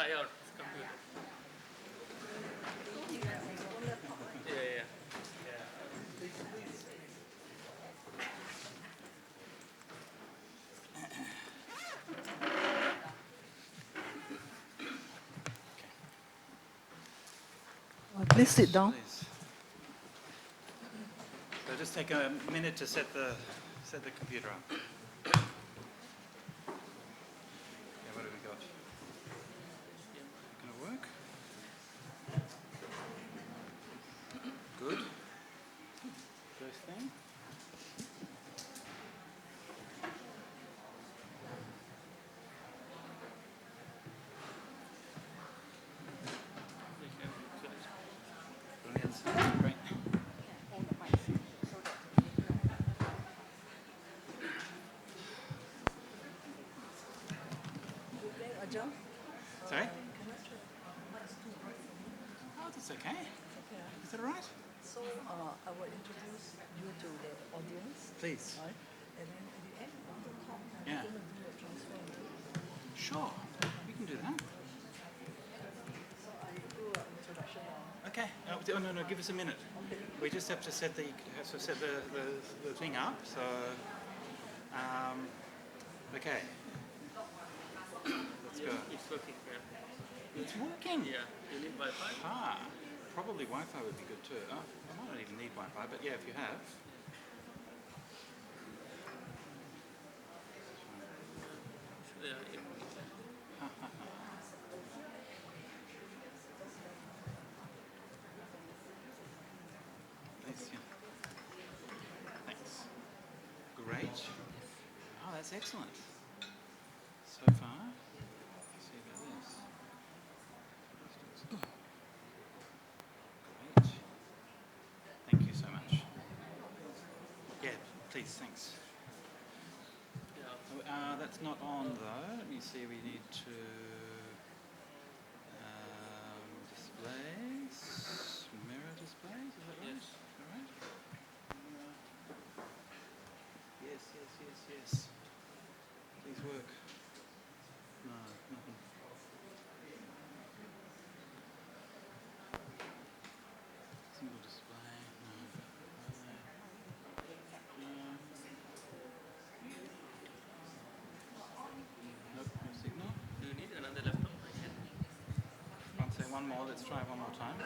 try out this computer. Yeah. Please sit down. Please. So just take a minute to set the computer up. Yeah, what have we got? Gonna work? Good. First thing. Brilliant. Great. Ajahn? Sorry? Oh, that's okay. Is that all right? So I will introduce you to the audience. Please. Right? And then at the end of the talk, I'm Yeah. going to do a transfer. Sure. We can do that. So I do an introduction now. Okay. Oh, no, give us a minute. Okay. We just have to set the thing up. So, okay. Let's go. It's working. Yeah. It's working. Yeah. You need Wi-Fi? Ah, probably Wi-Fi would be good too. Oh, I might not even need Wi-Fi, but yeah, if you have. Yeah. Thanks. Yeah. Thanks. Great. Oh, that's excellent. So far. Let's see about this. Great. Thank you so much. Yeah, please, thanks. That's not on though. Let me see. We need to displays, mirror displays. Is that right? Yes. All right. Yes. Please work. No, nothing. Single display. No. Nope, no signal. Do you need another laptop? I'll say one more. Let's try one more time.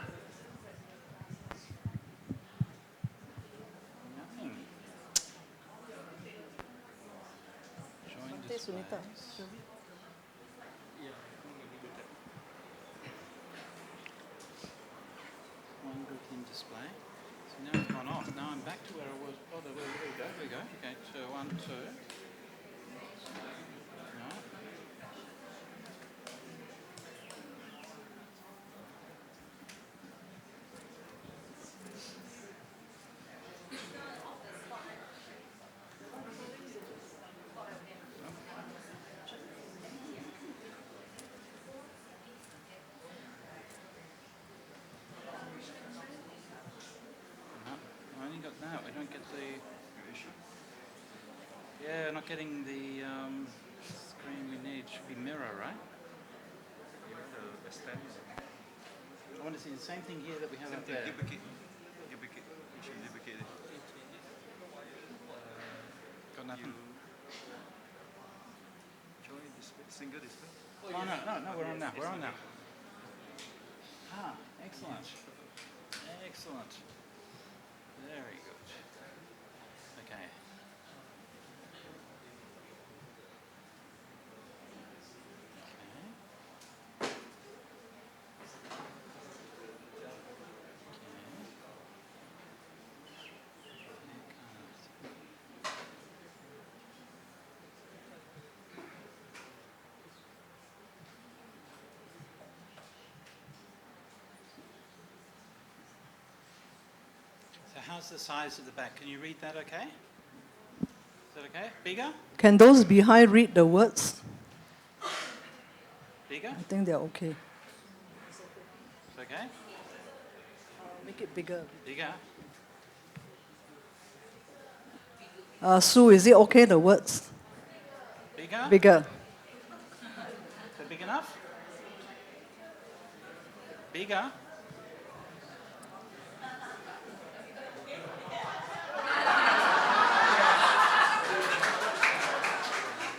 Nothing. Join Bhante Sujato. displays. Yeah. One built-in display. So now it's gone off. Now I'm back to where I was. Oh, there we go. Okay, so 1, 2. No. No, I only got that. I don't get the. Yeah, not getting the screen we need. Should be mirror, right? I want to see the same thing here that we have up there. Got nothing. Single display. Oh, no, we're on now. Ah, excellent. Very good. Okay. So how's the size of the back? Can you read that okay? Is that okay? Bigger? Can those behind read the words? Bigger? I think they're okay. It's okay? Make it bigger. Bigger? Sue, is it okay, the words? Bigger? Bigger. Is that big enough? Bigger.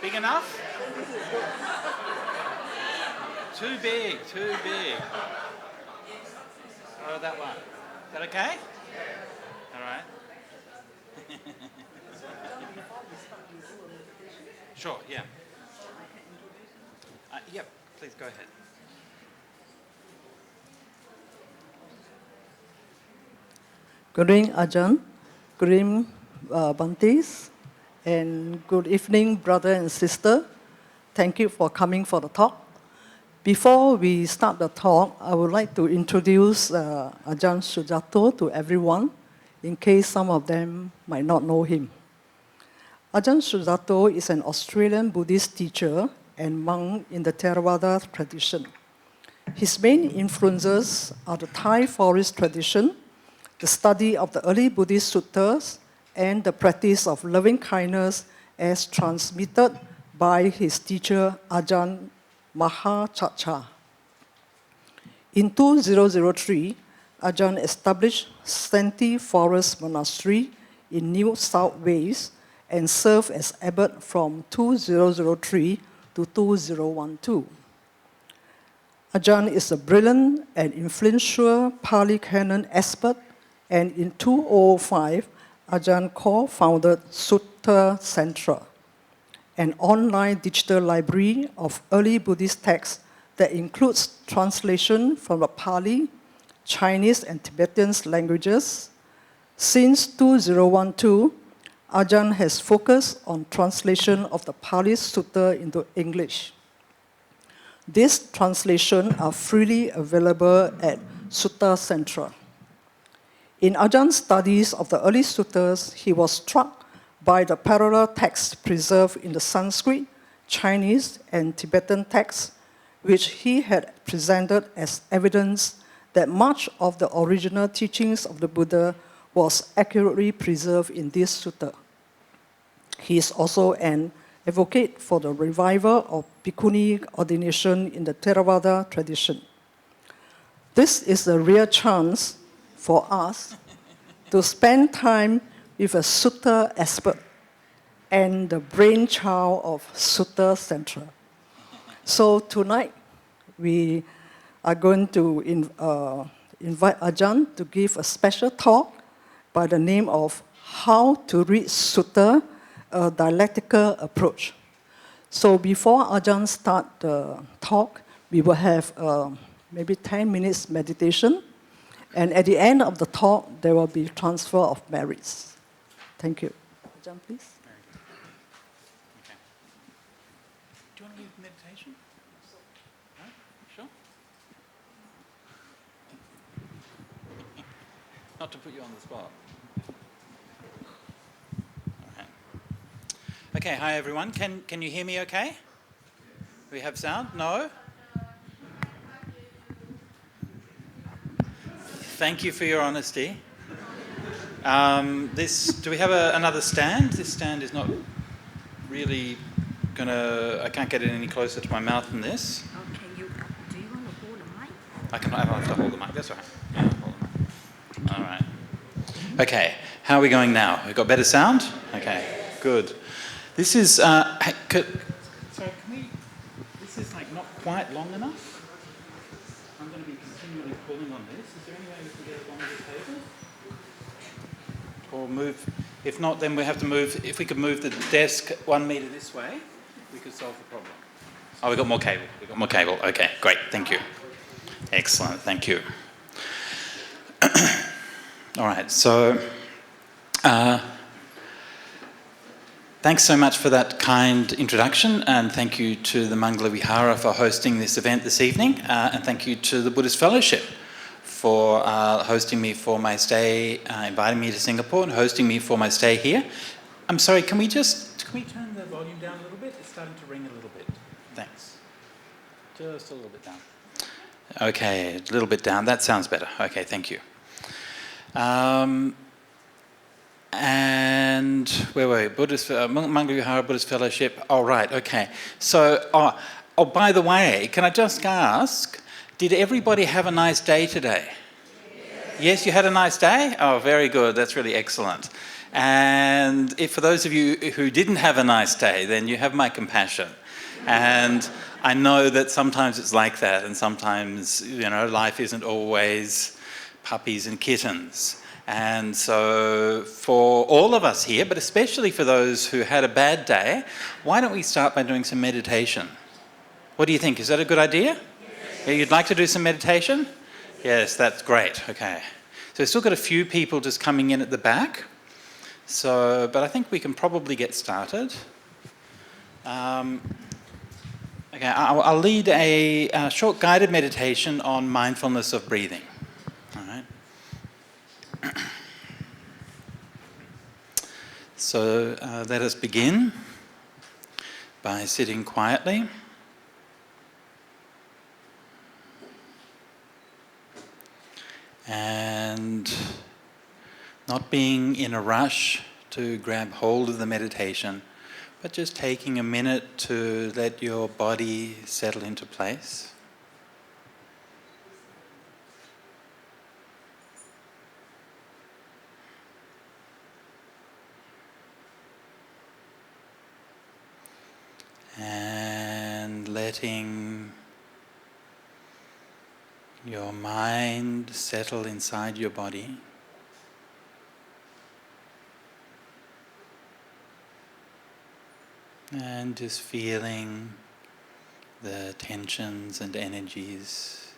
Big enough? Too big, too big. Oh, that one. Is that okay? All right. Sure, yeah. Yep, please go ahead. Good evening, Ajahn. Good evening, Bhantes. And good evening, brother and sister. Thank you for coming for the talk. Before we start the talk, I would like to introduce Ajahn Sujato to everyone, in case some of them might not know him. Ajahn Sujato is an Australian Buddhist teacher and monk in the Theravada tradition. His main influences are the Thai forest tradition, the study of the early Buddhist suttas, and the practice of loving kindness as transmitted by his teacher Ajahn Mahachacha. In 2003, Ajahn established Senti Forest Monastery in New South Wales and served as abbot from 2003 to 2012. Ajahn is a brilliant and influential Pali Canon expert, and in 2005, Ajahn co-founded Sutta Central, an online digital library of early Buddhist texts that includes translation from the Pali, Chinese, and Tibetan languages. Since 2012, Ajahn has focused on translation of the Pali Sutta into English. These translations are freely available at Sutta Central. In Ajahn studies of the early suttas, he was struck by the parallel texts preserved in the Sanskrit, Chinese, and Tibetan texts, which he had presented as evidence that much of the original teachings of the Buddha was accurately preserved in this sutta. He is also an advocate for the revival of bhikkhuni ordination in the Theravada tradition. This is a rare chance for us to spend time with a sutta expert and the brainchild of Sutta Central. So tonight, we are going to invite Ajahn to give a special talk by the name of How to Read Sutta, a Dialectical Approach. So before Ajahn start the talk, we will have maybe 10 minutes meditation. And at the end of the talk, there will be transfer of merits. Thank you. Ajahn, please. Very good. Okay. Do you want to leave meditation? No? Sure? Not to put you on the spot. All right. Okay, hi everyone. Can you hear me okay? Do we have sound? No? Thank you for your honesty. Do we have another stand? This stand is not really I can't get it any closer to my mouth than this. Okay, do you want to hold the mic? I have to hold the mic, that's all right. Yeah, hold the mic. All right. Okay, how are we going now? We've got better sound? Okay, good. This is, sorry, this is like not quite long enough. I'm going to be continually pulling on this. Is there any way we can get it along the table? Or move, if not, then we have to move, if we could move the desk 1 metre this way, we could solve the problem. Oh, we've got more cable. Okay, great, thank you. Excellent, thank you. All right, so thanks so much for that kind introduction, and thank you to the Mangala Vihara for hosting this event this evening, and thank you to the Buddhist Fellowship for hosting me for my stay, inviting me to Singapore and hosting me for my stay here. I'm sorry, can we turn the volume down a little bit? It's starting to ring a little bit. Thanks. Just a little bit down. Okay, a little bit down. That sounds better. Okay, thank you. And where were we? Mangala Vihara Buddhist Fellowship. Oh, right, okay. So, by the way, can I just ask, Did everybody have a nice day today? Yes, you had a nice day? Oh, very good. That's really excellent. And if for those of you who didn't have a nice day, then you have my compassion. And I know that sometimes it's like that, and sometimes, life isn't always puppies and kittens. And so for all of us here, but especially for those who had a bad day, why don't we start by doing some meditation? What do you think? Is that a good idea? Yes. Yeah, you'd like to do some meditation? Yes, that's great. Okay. So we've still got a few people just coming in at the back. But I think we can probably get started. Okay, I'll lead a short guided meditation on mindfulness of breathing. All right. So let us begin by sitting quietly. And not being in a rush to grab hold of the meditation, but just taking a minute to let your body settle into place. And letting your mind settle inside your body. And just feeling the tensions and energies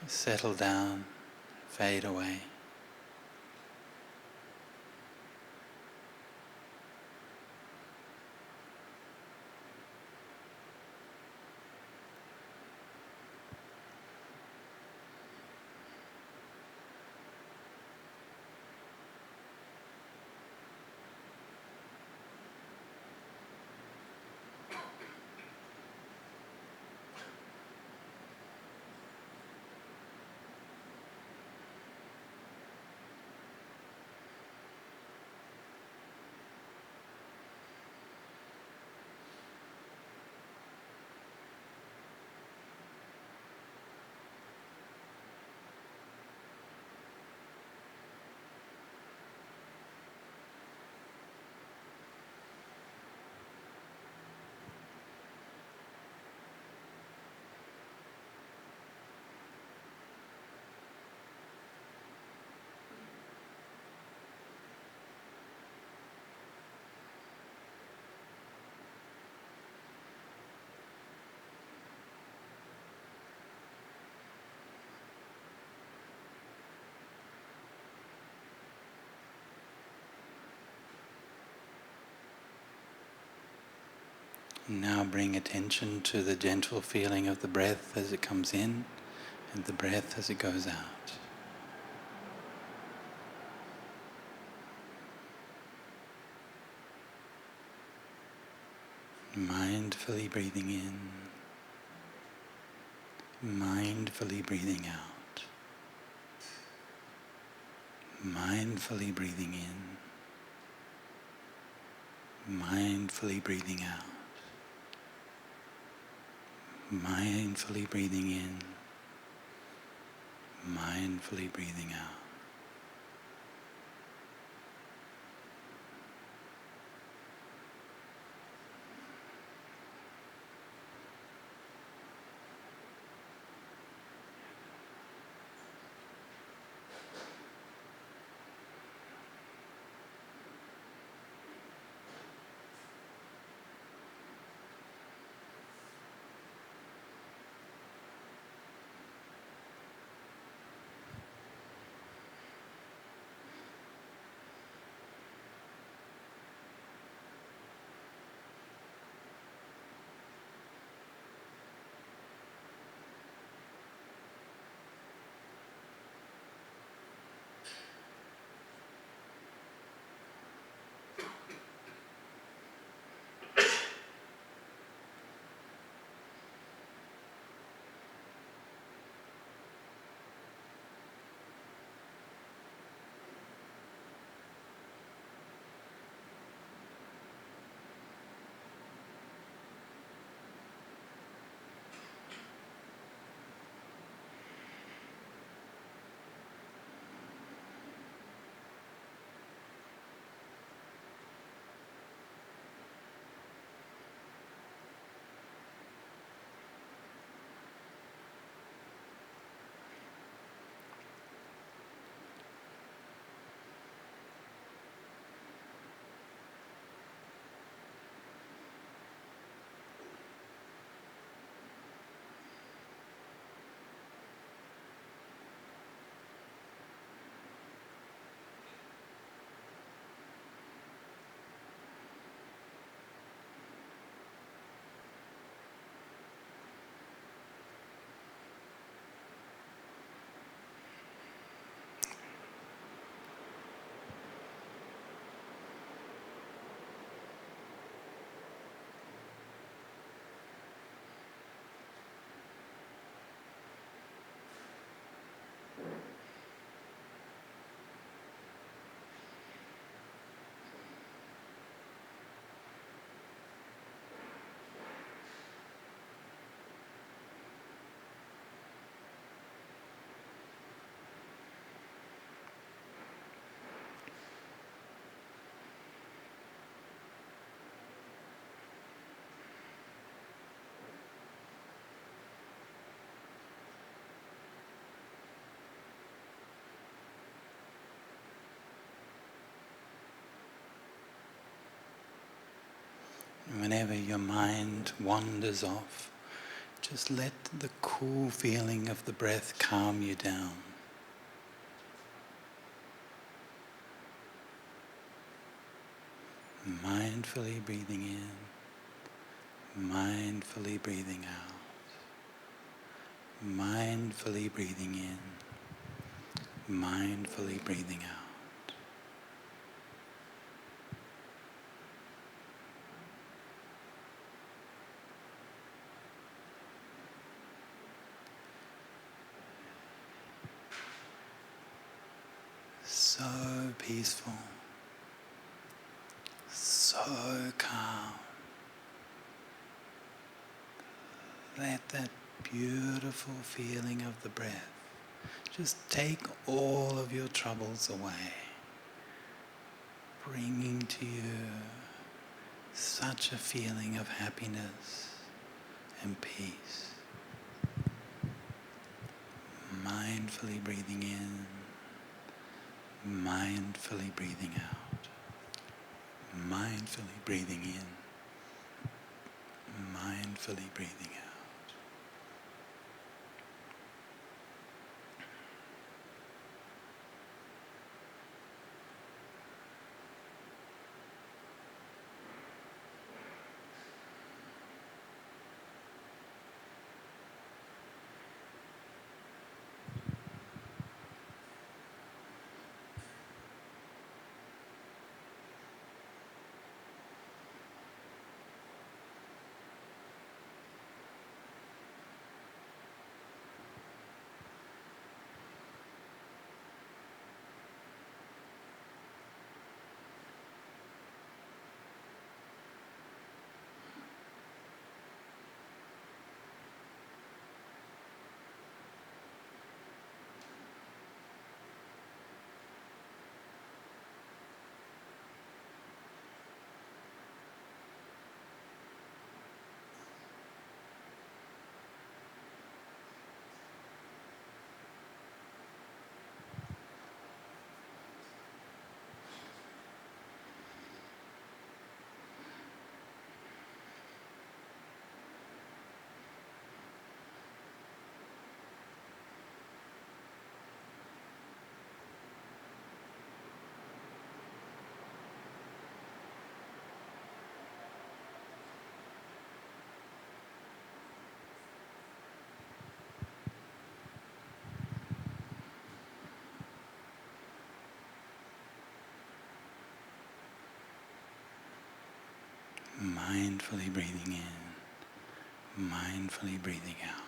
settle down, fade away. Now bring attention to the gentle feeling of the breath as it comes in and the breath as it goes out. Mindfully breathing in, mindfully breathing out, mindfully breathing in, mindfully breathing out. Mindfully breathing in, mindfully breathing out. whenever your mind wanders off, just let the cool feeling of the breath calm you down. Mindfully breathing in, mindfully breathing out. Mindfully breathing in, mindfully breathing out. So peaceful, so calm. Let that beautiful feeling of the breath just take all of your troubles away, bringing to you such a feeling of happiness and peace. Mindfully breathing in, mindfully breathing out, mindfully breathing in, mindfully breathing out. Mindfully breathing in, mindfully breathing out.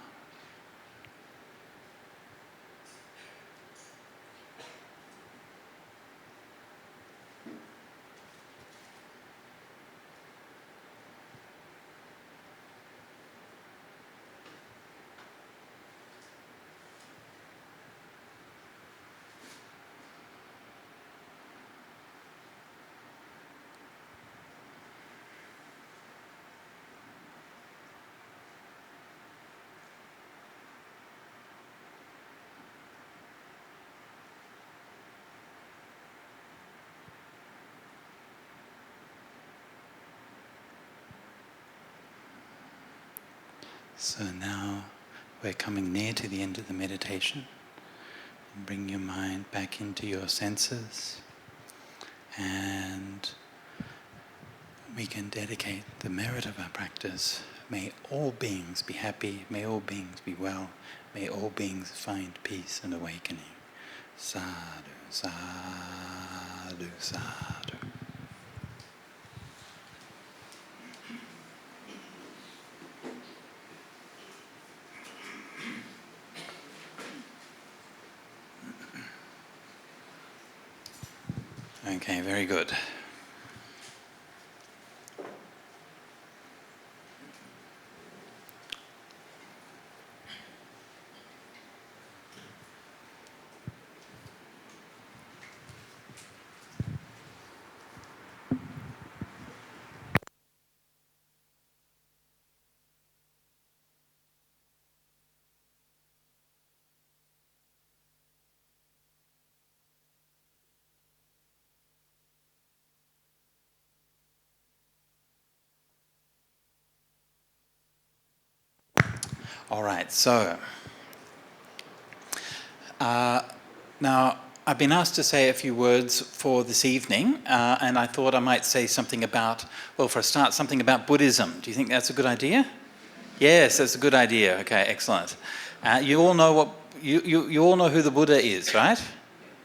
So now we're coming near to the end of the meditation. Bring your mind back into your senses, and we can dedicate the merit of our practice. May all beings be happy, may all beings be well, may all beings find peace and awakening. Sadhu, sadhu, sadhu. Okay, very good. All right, so now I've been asked to say a few words for this evening, and I thought I might say something about, well, for a start, something about Buddhism. Do you think that's a good idea? Yes, that's a good idea. Okay, excellent. You all know what you all know who the Buddha is, right?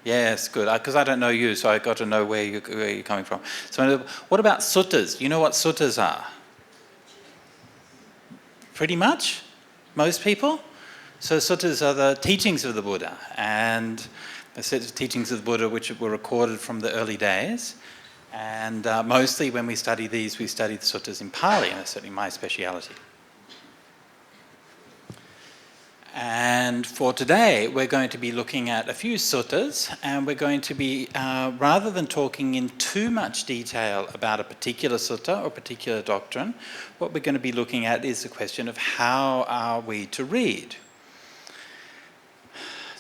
Yes, good. Because I don't know you, so I got to know where you're coming from. So, what about suttas? Do you know what suttas are? Pretty much, most people. So suttas are the teachings of the Buddha, and the set of teachings of the Buddha which were recorded from the early days. And mostly when we study these, we study the suttas in Pali, and that's certainly my speciality. And for today, we're going to be looking at a few suttas, and we're going to be, rather than talking in too much detail about a particular sutta or particular doctrine, what we're going to be looking at is the question of how are we to read.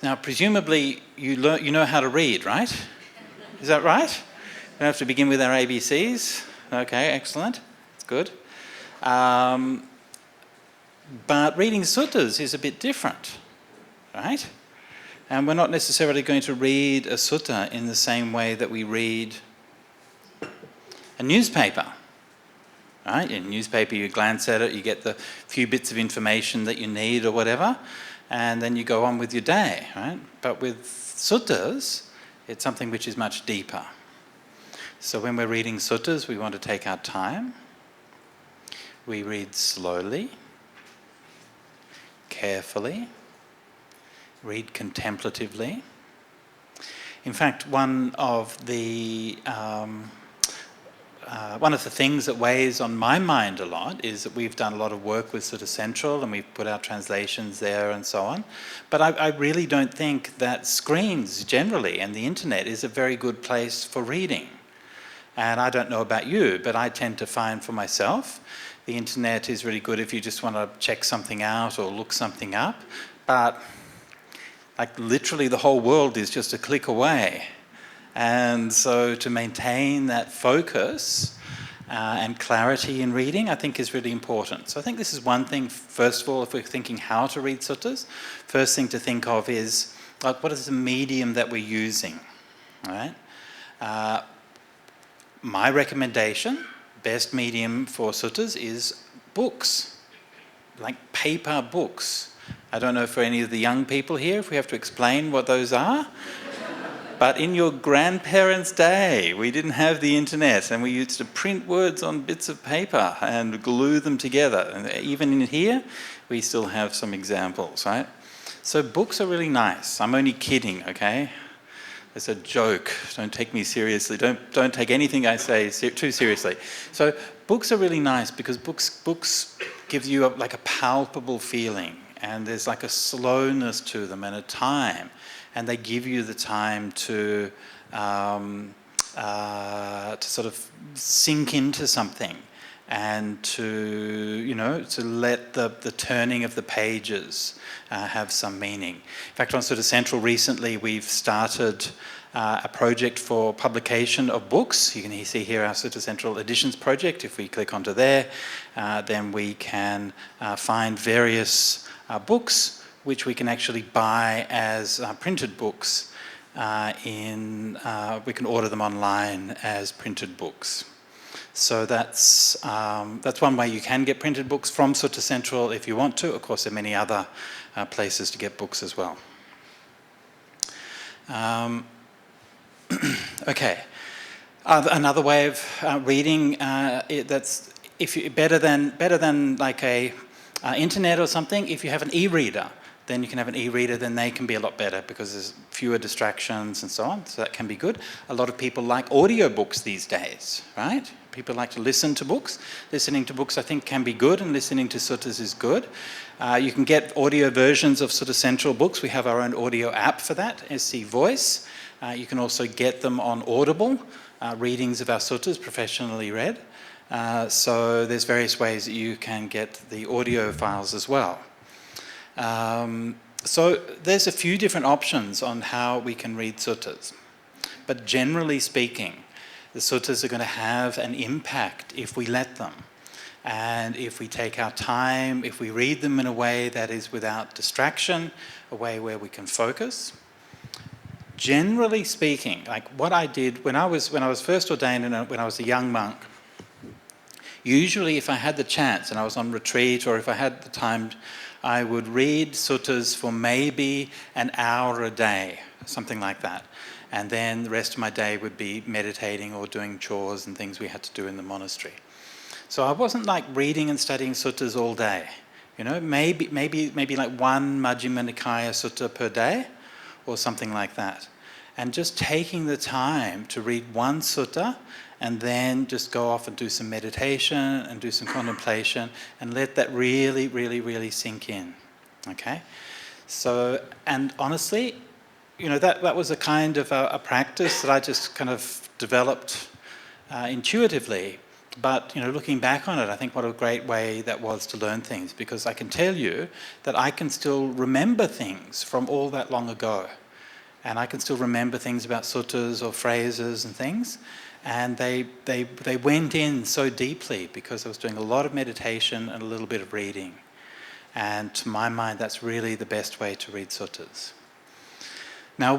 Now, presumably, you know how to read, right? Is that right? We don't have to begin with our ABCs. Okay, excellent. That's good. But reading suttas is a bit different, right? And we're not necessarily going to read a sutta in the same way that we read a newspaper, right? In a newspaper, you glance at it, you get the few bits of information that you need or whatever, and then you go on with your day, right? But with suttas, it's something which is much deeper. So when we're reading suttas, we want to take our time. We read slowly, carefully, read contemplatively. In fact, one of the things that weighs on my mind a lot is that we've done a lot of work with Sutta Central, and we've put our translations there and so on. But I really don't think that screens generally and the internet is a very good place for reading. And I don't know about you, but I tend to find for myself the internet is really good if you just want to check something out or look something up. But like literally the whole world is just a click away. And so to maintain that focus and clarity in reading, I think is really important. So I think this is one thing, first of all, if we're thinking how to read suttas, first thing to think of is, like, what is the medium that we're using, right? My recommendation, best medium for suttas is books, like paper books. I don't know for any of the young people here if we have to explain what those are, but in your grandparents' day, we didn't have the internet, and we used to print words on bits of paper and glue them together. And even in here, we still have some examples, right? So books are really nice. I'm only kidding, okay? It's a joke. Don't take me seriously. Don't take anything I say too seriously. So books are really nice because books give you like a palpable feeling, and there's like a slowness to them and a time, and they give you the time to sort of sink into something and to let the turning of the pages have some meaning. In fact, on Sutta Central recently, we've started a project for publication of books. You can see here our Sutta Central Editions project. If we click onto there, then we can find various books which we can actually buy as printed books. We can order them online as printed books. So that's one way you can get printed books from Sutta Central if you want to. Of course, there are many other places to get books as well. Okay, another way of reading that's better than like a internet or something. If you have an e-reader, then you can have an e-reader, then they can be a lot better because there's fewer distractions and so on, so that can be good. A lot of people like audiobooks these days, right? People like to listen to books. Listening to books, I think, can be good, and listening to suttas is good. You can get audio versions of Sutta Central books. We have our own audio app for that, SC Voice. You can also get them on Audible, readings of our suttas, professionally read. So there's various ways that you can get the audio files as well. So there's a few different options on how we can read suttas. But generally speaking, the suttas are going to have an impact if we let them. And if we take our time, if we read them in a way that is without distraction, a way where we can focus. Generally speaking, like what I did when I was first ordained and when I was a young monk, usually if I had the chance and I was on retreat or if I had the time, I would read suttas for maybe an hour a day, something like that. And then the rest of my day would be meditating or doing chores and things we had to do in the monastery. So I wasn't like reading and studying suttas all day. You know, maybe like one Majjhima Nikaya sutta per day or something like that. And just taking the time to read one sutta and then just go off and do some meditation and do some contemplation and let that really, really, really sink in. Okay? So, and honestly, you know, that was a kind of a practice that I just kind of developed intuitively. But, you know, looking back on it, I think what a great way that was to learn things, because I can tell you that I can still remember things from all that long ago. And I can still remember things about suttas or phrases and things. And they went in so deeply because I was doing a lot of meditation and a little bit of reading. And to my mind, that's really the best way to read suttas. Now,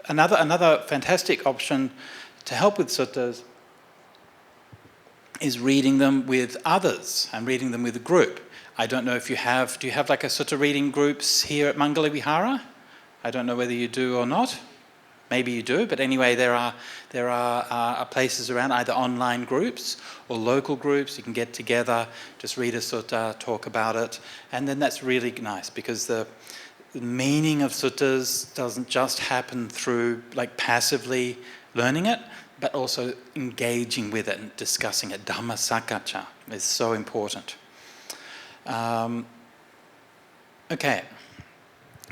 another fantastic option to help with suttas is reading them with others and reading them with a group. I don't know if do you have like a sutta reading groups here at Mangala Vihara? I don't know whether you do or not. Maybe you do, but anyway, there are places around, either online groups or local groups. You can get together, just read a sutta, talk about it, and then that's really nice because the meaning of suttas doesn't just happen through like passively learning it, but also engaging with it and discussing it. Dhamma sakkacha is so important. Okay,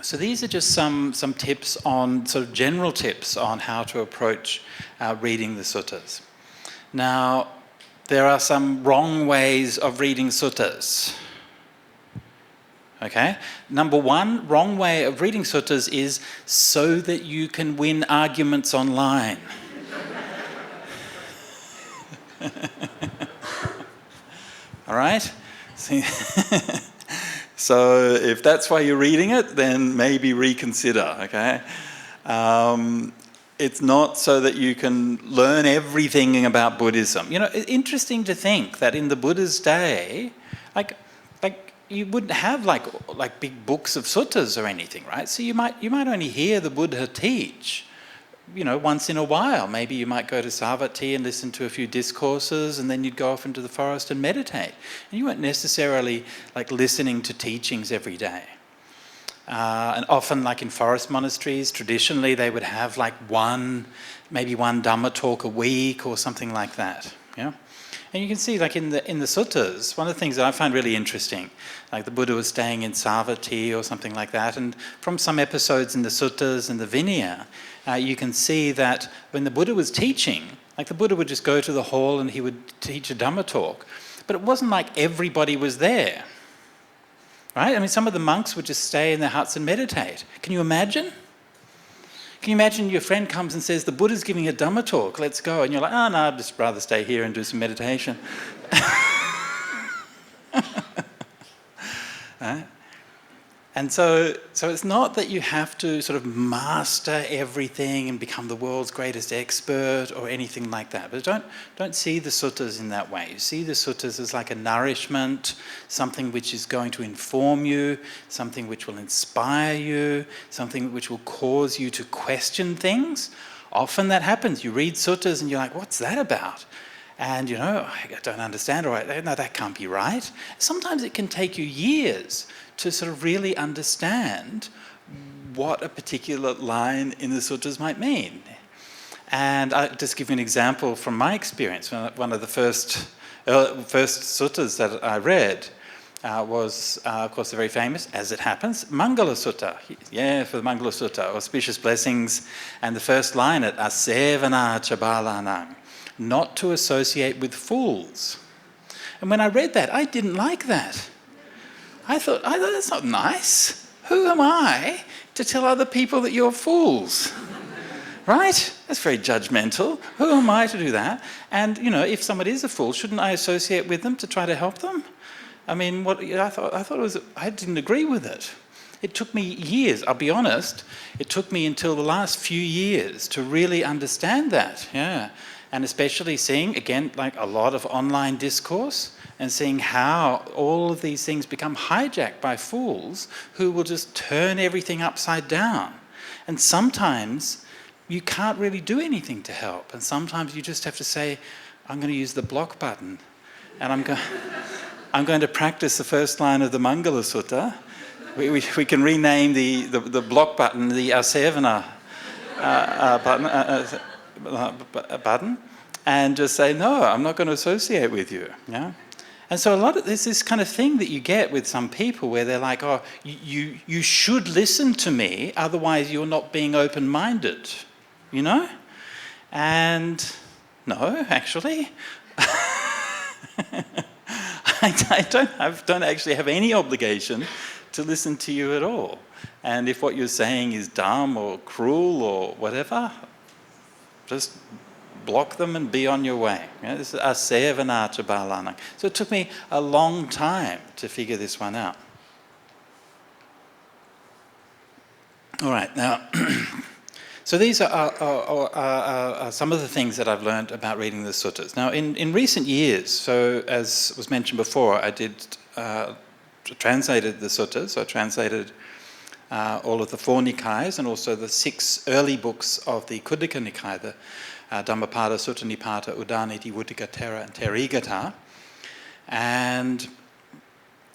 so these are just some tips on, sort of general tips on how to approach reading the suttas. Now, there are some wrong ways of reading suttas. Okay, number one, wrong way of reading suttas is so that you can win arguments online. All right? See? So if that's why you're reading it, then maybe reconsider, okay? It's not so that you can learn everything about Buddhism. You know, it's interesting to think that in the Buddha's day, like you wouldn't have like big books of suttas or anything, right? So you might only hear the Buddha teach, you know, once in a while. Maybe you might go to Savatthi and listen to a few discourses, and then you'd go off into the forest and meditate. And you weren't necessarily like listening to teachings every day. And often, like in forest monasteries, traditionally they would have like maybe one Dhamma talk a week or something like that. Yeah. And you can see, like in the suttas, one of the things that I find really interesting, like the Buddha was staying in Savatthi or something like that, and from some episodes in the suttas and the Vinaya, you can see that when the Buddha was teaching, like the Buddha would just go to the hall and he would teach a Dhamma talk, but it wasn't like everybody was there, right? I mean, some of the monks would just stay in their huts and meditate. Can you imagine? Can you imagine your friend comes and says, the Buddha's giving a Dhamma talk, let's go. And you're like, oh, no, I'd just rather stay here and do some meditation. Right? And so it's not that you have to sort of master everything and become the world's greatest expert or anything like that. But don't see the suttas in that way. You see the suttas as like a nourishment, something which is going to inform you, something which will inspire you, something which will cause you to question things. Often that happens. You read suttas and you're like, what's that about? And, you know, I don't understand. All right, no, that can't be right. Sometimes it can take you years to sort of really understand what a particular line in the suttas might mean. And I'll just give you an example from my experience. One of the first suttas that I read was, of course, the very famous, as it happens, Mangala Sutta. Yeah, for the Mangala Sutta, auspicious blessings. And the first line, asevana chabalanang, not to associate with fools. And when I read that, I didn't like that. I thought, that's not nice. Who am I to tell other people that you're fools? Right? That's very judgmental. Who am I to do that? And, if somebody is a fool, shouldn't I associate with them to try to help them? I mean, I thought it was, I didn't agree with it. It took me years, I'll be honest, it took me until the last few years to really understand that, yeah. And especially seeing, again, like a lot of online discourse and seeing how all of these things become hijacked by fools who will just turn everything upside down. And sometimes you can't really do anything to help. And sometimes you just have to say, I'm going to use the block button. And I'm going to practice the first line of the Mangala Sutta. We can rename the block button the Asevana button, and just say, no, I'm not going to associate with you. Yeah? And so there's this kind of thing that you get with some people where they're like, oh, you should listen to me, otherwise you're not being open-minded, And no, actually, I don't actually have any obligation to listen to you at all. And if what you're saying is dumb or cruel or whatever, just block them and be on your way. This is asevanacha balanang. So it took me a long time to figure this one out. All right, now, so these are some of the things that I've learned about reading the suttas. Now, in recent years, so as was mentioned before, I did translated the suttas. So I translated all of the 4 Nikayas and also the 6 early books of the Khuddaka Nikaya, the Dhammapada, Sutta Nipata, Udaniti, Vuttikattara and Therigatha. And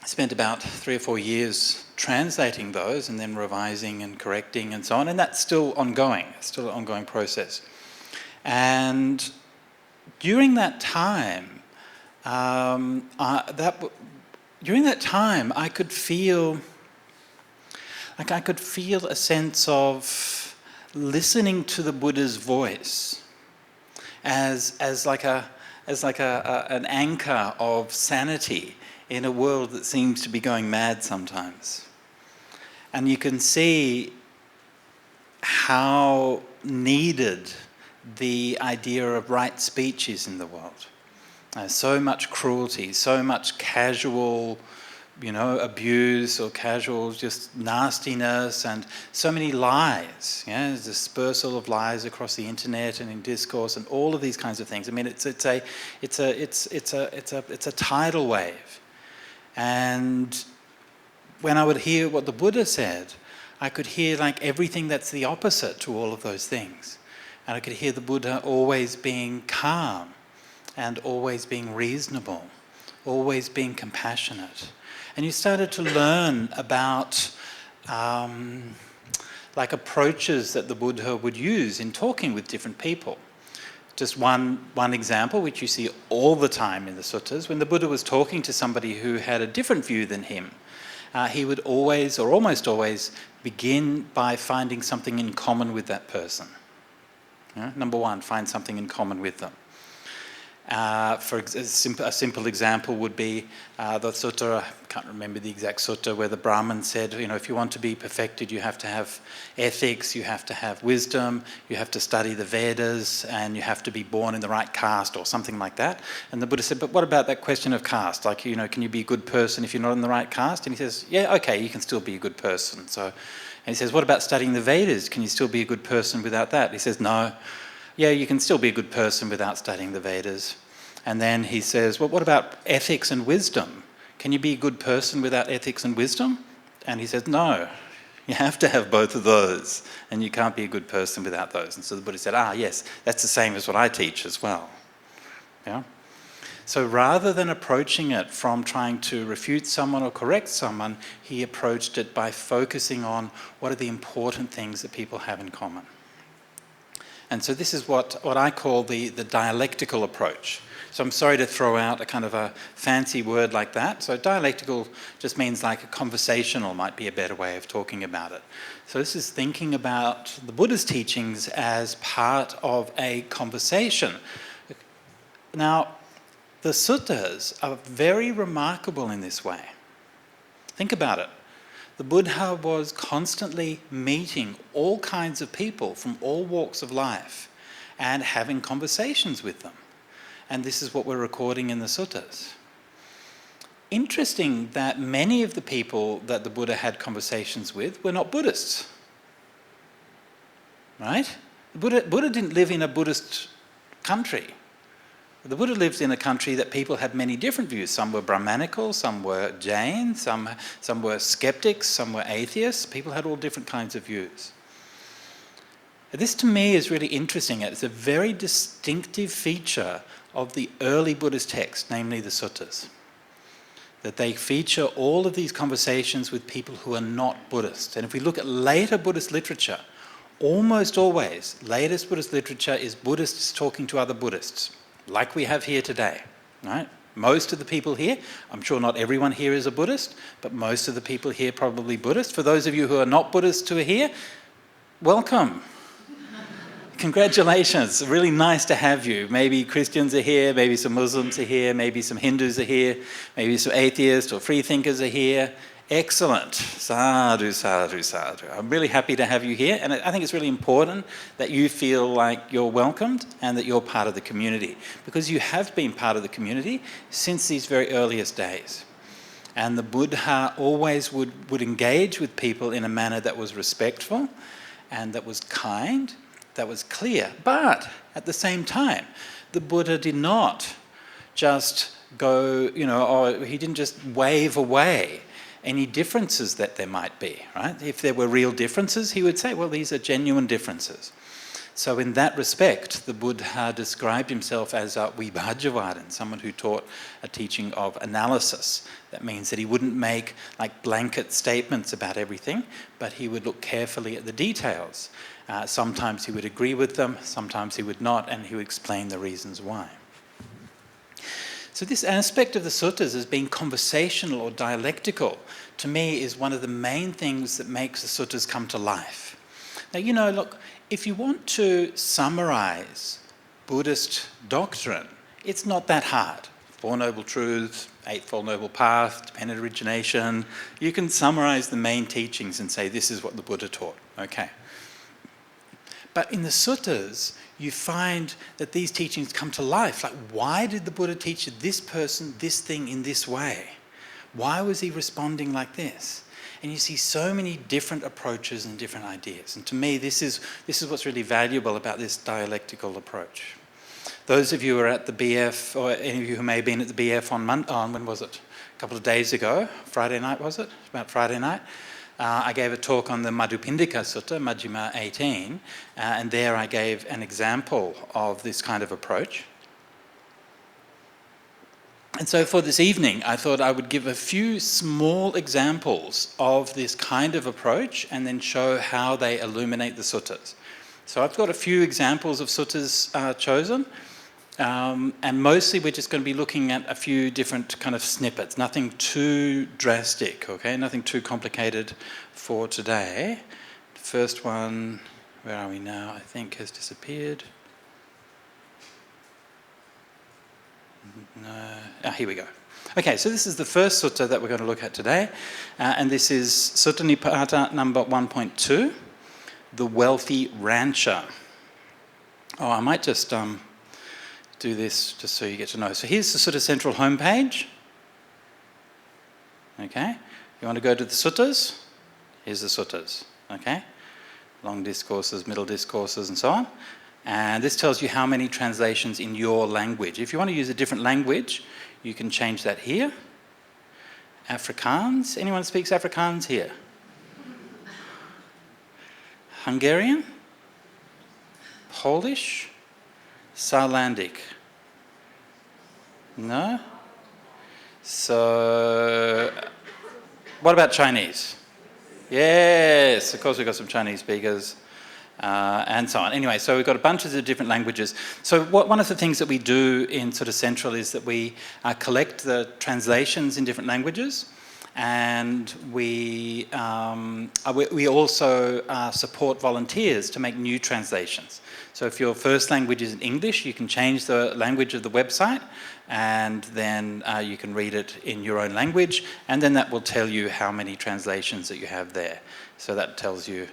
I spent about 3 or 4 years translating those and then revising and correcting and so on. And that's still ongoing. It's still an ongoing process. And during that time, I could feel a sense of listening to the Buddha's voice as like an anchor of sanity in a world that seems to be going mad sometimes. And you can see how needed the idea of right speech is in the world. So much cruelty, so much casual, abuse or casual just nastiness, and so many lies. Yeah, there's a dispersal of lies across the internet and in discourse, and all of these kinds of things. I mean, it's a tidal wave. And when I would hear what the Buddha said, I could hear like everything that's the opposite to all of those things, and I could hear the Buddha always being calm, and always being reasonable, always being compassionate. And you started to learn about like approaches that the Buddha would use in talking with different people. Just one example, which you see all the time in the suttas, when the Buddha was talking to somebody who had a different view than him, he would always, or almost always, begin by finding something in common with that person. Number one, find something in common with them. For a simple example would be the sutta, I can't remember the exact sutta, where the Brahmin said, if you want to be perfected, you have to have ethics, you have to have wisdom, you have to study the Vedas, and you have to be born in the right caste, or something like that. And the Buddha said, but what about that question of caste? Like, can you be a good person if you're not in the right caste? And he says, yeah, okay, you can still be a good person. And he says, what about studying the Vedas? Can you still be a good person without that? He says, no. Yeah, you can still be a good person without studying the Vedas. And then he says, well, what about ethics and wisdom? Can you be a good person without ethics and wisdom? And he says, no, you have to have both of those, and you can't be a good person without those. And so the Buddha said, yes, that's the same as what I teach as well. Yeah. So rather than approaching it from trying to refute someone or correct someone, he approached it by focusing on what are the important things that people have in common. And so this is what I call the dialectical approach. So I'm sorry to throw out a kind of a fancy word like that. So dialectical just means like a conversational might be a better way of talking about it. So this is thinking about the Buddha's teachings as part of a conversation. Now, the suttas are very remarkable in this way. Think about it. The Buddha was constantly meeting all kinds of people from all walks of life and having conversations with them. And this is what we're recording in the suttas. Interesting that many of the people that the Buddha had conversations with were not Buddhists. Right? The Buddha didn't live in a Buddhist country. The Buddha lived in a country that people had many different views. Some were Brahmanical, some were Jain, some were skeptics, some were atheists. People had all different kinds of views. This to me is really interesting. It's a very distinctive feature of the early Buddhist texts, namely the suttas. That they feature all of these conversations with people who are not Buddhist. And if we look at later Buddhist literature, almost always, latest Buddhist literature is Buddhists talking to other Buddhists, like we have here today, right? Most of the people here, I'm sure not everyone here is a Buddhist, but most of the people here probably Buddhist. For those of you who are not Buddhists who are here, welcome. Congratulations, really nice to have you. Maybe Christians are here, maybe some Muslims are here, maybe some Hindus are here, maybe some atheists or free thinkers are here. Excellent. Sadhu, sadhu, sadhu. I'm really happy to have you here, and I think it's really important that you feel like you're welcomed and that you're part of the community, because you have been part of the community since these very earliest days. And the Buddha always would engage with people in a manner that was respectful and that was kind, that was clear. But at the same time, the Buddha did not just go, he didn't just wave away any differences that there might be, right? If there were real differences, he would say, well, these are genuine differences. So in that respect, the Buddha described himself as a vibhajavadan, someone who taught a teaching of analysis. That means that he wouldn't make like blanket statements about everything, but he would look carefully at the details. Sometimes he would agree with them, sometimes he would not, and he would explain the reasons why. So this aspect of the suttas as being conversational or dialectical, to me, is one of the main things that makes the suttas come to life. Now, look, if you want to summarize Buddhist doctrine, it's not that hard. Four Noble Truths, Eightfold Noble Path, Dependent Origination. You can summarize the main teachings and say, this is what the Buddha taught. Okay. But in the suttas, you find that these teachings come to life. Like, why did the Buddha teach this person this thing in this way? Why was he responding like this? And you see so many different approaches and different ideas. And to me, this is what's really valuable about this dialectical approach. Those of you who are at the BF, or any of you who may have been at the BF on when was it? A couple of days ago, Friday night was it? About Friday night. I gave a talk on the Madhupindika Sutta, Majjhima 18, and there I gave an example of this kind of approach. And so for this evening, I thought I would give a few small examples of this kind of approach and then show how they illuminate the suttas. So I've got a few examples of suttas chosen. And mostly we're just going to be looking at a few different kind of snippets, nothing too drastic, okay? Nothing too complicated for today. The first one, where are we now? I think has disappeared. No. Here we go. Okay, so this is the first sutta that we're going to look at today. And this is Sutta Nipata number 1.2, The Wealthy Rancher. Oh, I might just do this just so you get to know. So here's the Sutta Central homepage. Okay, you want to go to the suttas? Here's the suttas. Okay, long discourses, middle discourses, and so on. And this tells you how many translations in your language. If you want to use a different language, you can change that here. Afrikaans. Anyone speaks Afrikaans here? Hungarian? Polish? Saarlandic? No? So, what about Chinese? Yes, of course we've got some Chinese speakers and so on. Anyway, so we've got a bunch of different languages. So one of the things that we do in sort of Central is that we collect the translations in different languages And we also support volunteers to make new translations. So if your first language is in English, you can change the language of the website, and then you can read it in your own language, and then that will tell you how many translations that you have there. So that tells you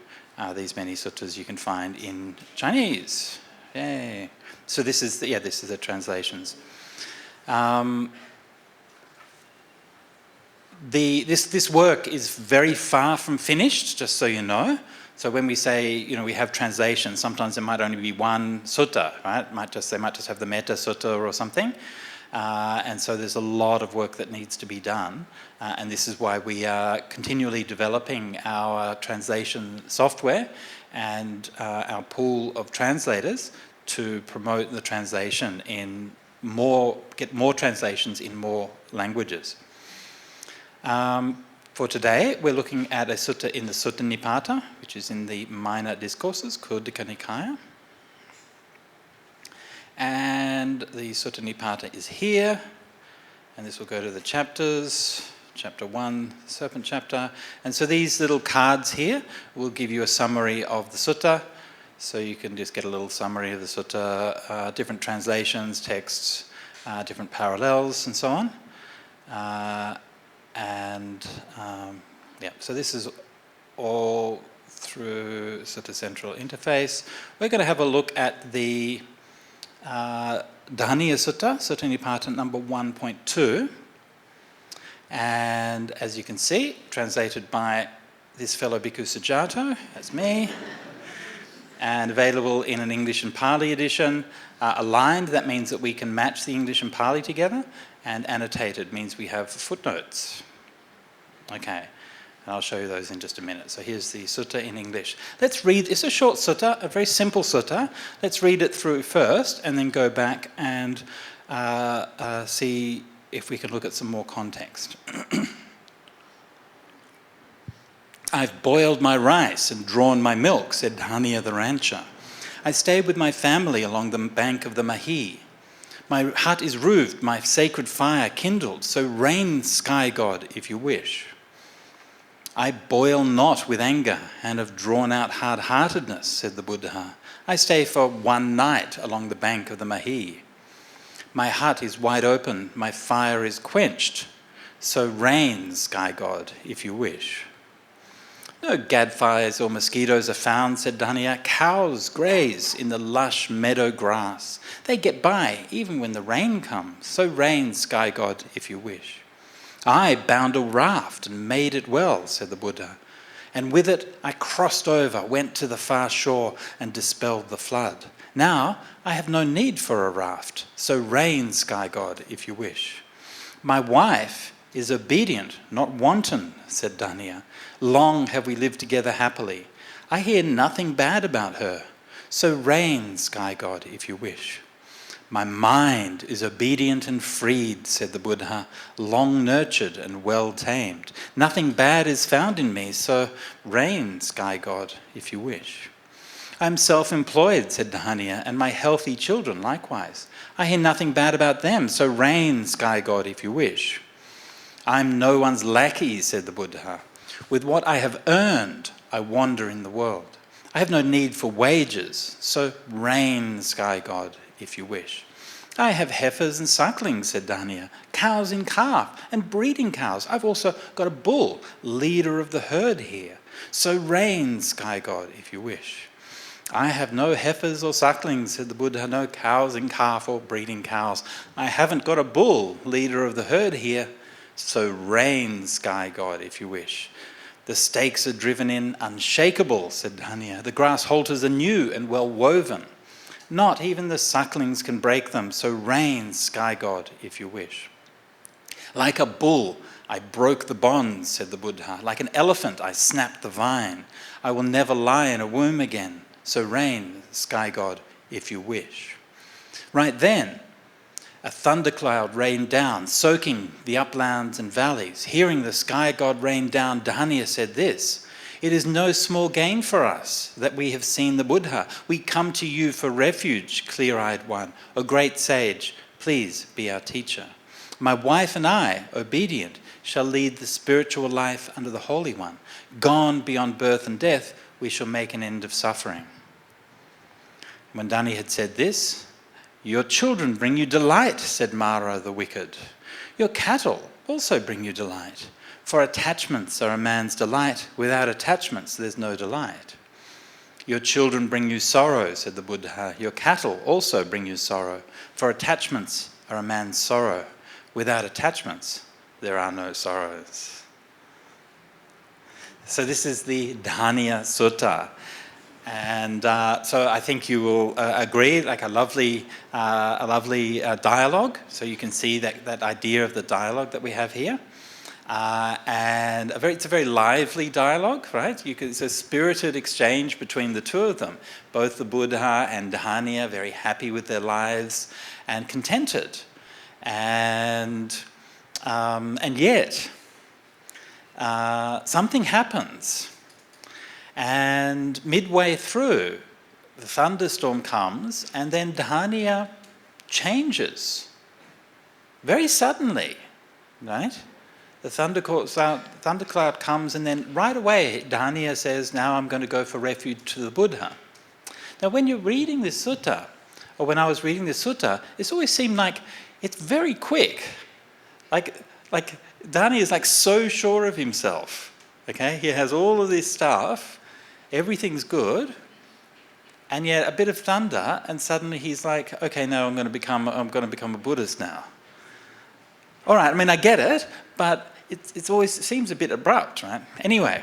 these many suttas you can find in Chinese. Yay! So this is the translations. This work is very far from finished, just so you know. So when we say, we have translations, sometimes there might only be one sutta, right? They might just have the metta sutta or something. And so there's a lot of work that needs to be done. And this is why we are continually developing our translation software and our pool of translators to promote the translation get more translations in more languages. For today, we're looking at a sutta in the Sutta Nipata, which is in the Minor Discourses, Khuddaka Nikaya. And the Sutta Nipata is here, and this will go to the chapters, chapter 1, Serpent chapter. And so these little cards here will give you a summary of the sutta, so you can just get a little summary of the sutta, different translations, texts, different parallels, and so on. So this is all through Sutta Central Interface. We're going to have a look at the Dhanīya Sutta, Sutta Nipata number 1.2. And as you can see, translated by this fellow Bhante Sujato, that's me, and available in an English and Pali edition. Aligned, that means that we can match the English and Pali together, and annotated means we have footnotes. Okay, and I'll show you those in just a minute. So here's the sutta in English. Let's read, it's a short sutta, a very simple sutta. Let's read it through first and then go back and see if we can look at some more context. I've boiled my rice and drawn my milk, said Dhaniya the rancher. I stay with my family along the bank of the Mahi. My hut is roofed, my sacred fire kindled, so reign, sky god, if you wish. I boil not with anger and have drawn out hard-heartedness, said the Buddha. I stay for one night along the bank of the Mahi. My hut is wide open, my fire is quenched, so reign, sky god, if you wish. No gadflies or mosquitoes are found, said Dhaniya. Cows graze in the lush meadow grass. They get by even when the rain comes, so reign, sky god, if you wish. I bound a raft and made it well, said the Buddha, and with it I crossed over, went to the far shore and dispelled the flood. Now I have no need for a raft, so reign, sky god, if you wish. My wife is obedient, not wanton, said Dhaniya. Long have we lived together happily. I hear nothing bad about her, so reign, sky god, if you wish. My mind is obedient and freed, said the Buddha, long nurtured and well tamed. Nothing bad is found in me, so reign, sky god, if you wish. I am self-employed, said Dhaniya, and my healthy children likewise. I hear nothing bad about them, so reign, sky god, if you wish. I am no one's lackey, said the Buddha. With what I have earned, I wander in the world. I have no need for wages, so reign, sky god, if you wish. I have heifers and sucklings, said Dhaniya, cows in calf and breeding cows. I've also got a bull, leader of the herd here. So reign, sky god, if you wish. I have no heifers or sucklings, said the Buddha, no cows in calf or breeding cows. I haven't got a bull, leader of the herd here. So reign, sky god, if you wish. The stakes are driven in unshakable, said Dhaniya. The grass halters are new and well woven. Not even the sucklings can break them, so reign, sky god, if you wish. Like a bull, I broke the bonds, said the Buddha. Like an elephant, I snapped the vine. I will never lie in a womb again, so reign, sky god, if you wish. Right then, a thundercloud rained down, soaking the uplands and valleys. Hearing the sky god rain down, Dhaniya said this, it is no small gain for us that we have seen the Buddha. We come to you for refuge, clear-eyed one. O great sage, please be our teacher. My wife and I, obedient, shall lead the spiritual life under the Holy One. Gone beyond birth and death, we shall make an end of suffering. When Dani had said this, your children bring you delight, said Mara the wicked. Your cattle also bring you delight. For attachments are a man's delight. Without attachments, there's no delight. Your children bring you sorrow, said the Buddha. Your cattle also bring you sorrow. For attachments are a man's sorrow. Without attachments, there are no sorrows. So this is the Dhaniya Sutta. And so I think you will agree, like a lovely dialogue. So you can see that idea of the dialogue that we have here. And it's a very lively dialogue, right? It's a spirited exchange between the two of them. Both the Buddha and Dhaniya very happy with their lives and contented. And yet, something happens. And midway through, the thunderstorm comes, and then Dhaniya changes very suddenly, right? The thundercloud comes, and then right away Dhaniya says, now I'm going to go for refuge to the Buddha. Now when you're reading this sutta, or when I was reading this sutta, it's always seemed like it's very quick. Like Dhaniya is like so sure of himself. Okay, he has all of this stuff, everything's good, and yet a bit of thunder, and suddenly he's like, okay, no, I'm going to become a Buddhist now. All right, I mean, I get it, but it seems a bit abrupt, right? Anyway,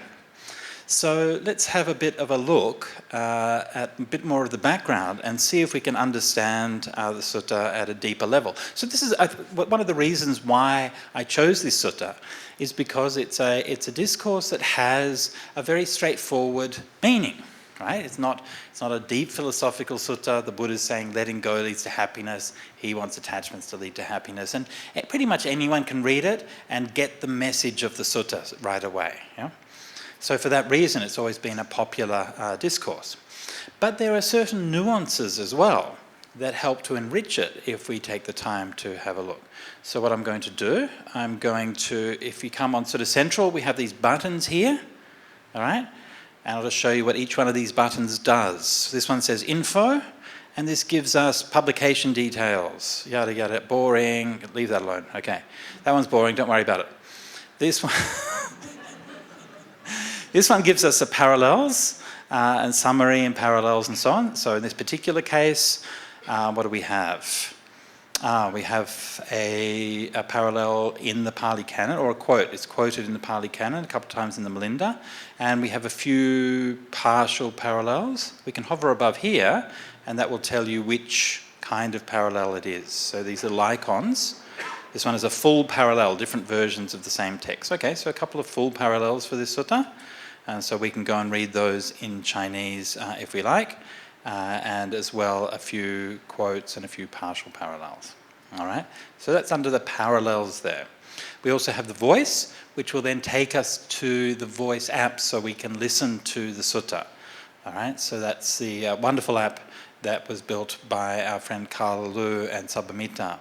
so let's have a bit of a look at a bit more of the background and see if we can understand the sutta at a deeper level. So this is one of the reasons why I chose this sutta, is because it's a discourse that has a very straightforward meaning, right? It's not a deep philosophical sutta. The Buddha is saying letting go leads to happiness. He wants attachments to lead to happiness. And pretty much anyone can read it and get the message of the sutta right away. Yeah? So for that reason, it's always been a popular discourse. But there are certain nuances as well that help to enrich it if we take the time to have a look. So what I'm going to do, if you come on sort of central, we have these buttons here, all right? And I'll just show you what each one of these buttons does. This one says info, and this gives us publication details, yada yada, boring, leave that alone, okay. That one's boring, don't worry about it. This one, this one gives us the parallels, and summary and parallels and so on. So in this particular case, what do we have? We have a parallel in the Pali Canon, or a quote. It's quoted in the Pali Canon a couple of times in the Melinda. And we have a few partial parallels. We can hover above here, and that will tell you which kind of parallel it is. So these are icons. This one is a full parallel, different versions of the same text. Okay, so a couple of full parallels for this sutta. And so we can go and read those in Chinese if we like. And as well a few quotes and a few partial parallels. All right, so that's under the parallels there. We also have the voice, which will then take us to the voice app so we can listen to the sutta. All right, so that's the wonderful app that was built by our friend Carl Lu and Sabamita.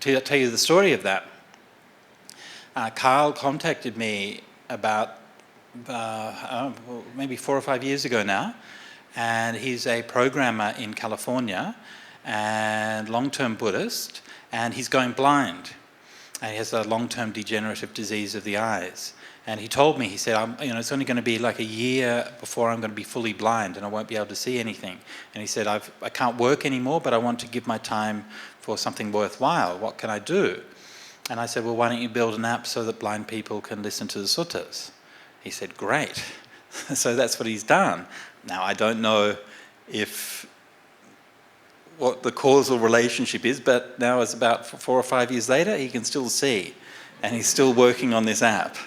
To tell you the story of that, Carl contacted me about maybe 4 or 5 years ago now, and he's a programmer in California and long-term Buddhist, and he's going blind, and he has a long-term degenerative disease of the eyes. And he told me, he said, it's only going to be like a year before I'm going to be fully blind and I won't be able to see anything. And he said, I can't work anymore, but I want to give my time for something worthwhile. What can I do? And I said, well, why don't you build an app so that blind people can listen to the suttas? He said, great. So that's what he's done. Now, I don't know what the causal relationship is, but now it's about 4 or 5 years later, he can still see, and he's still working on this app.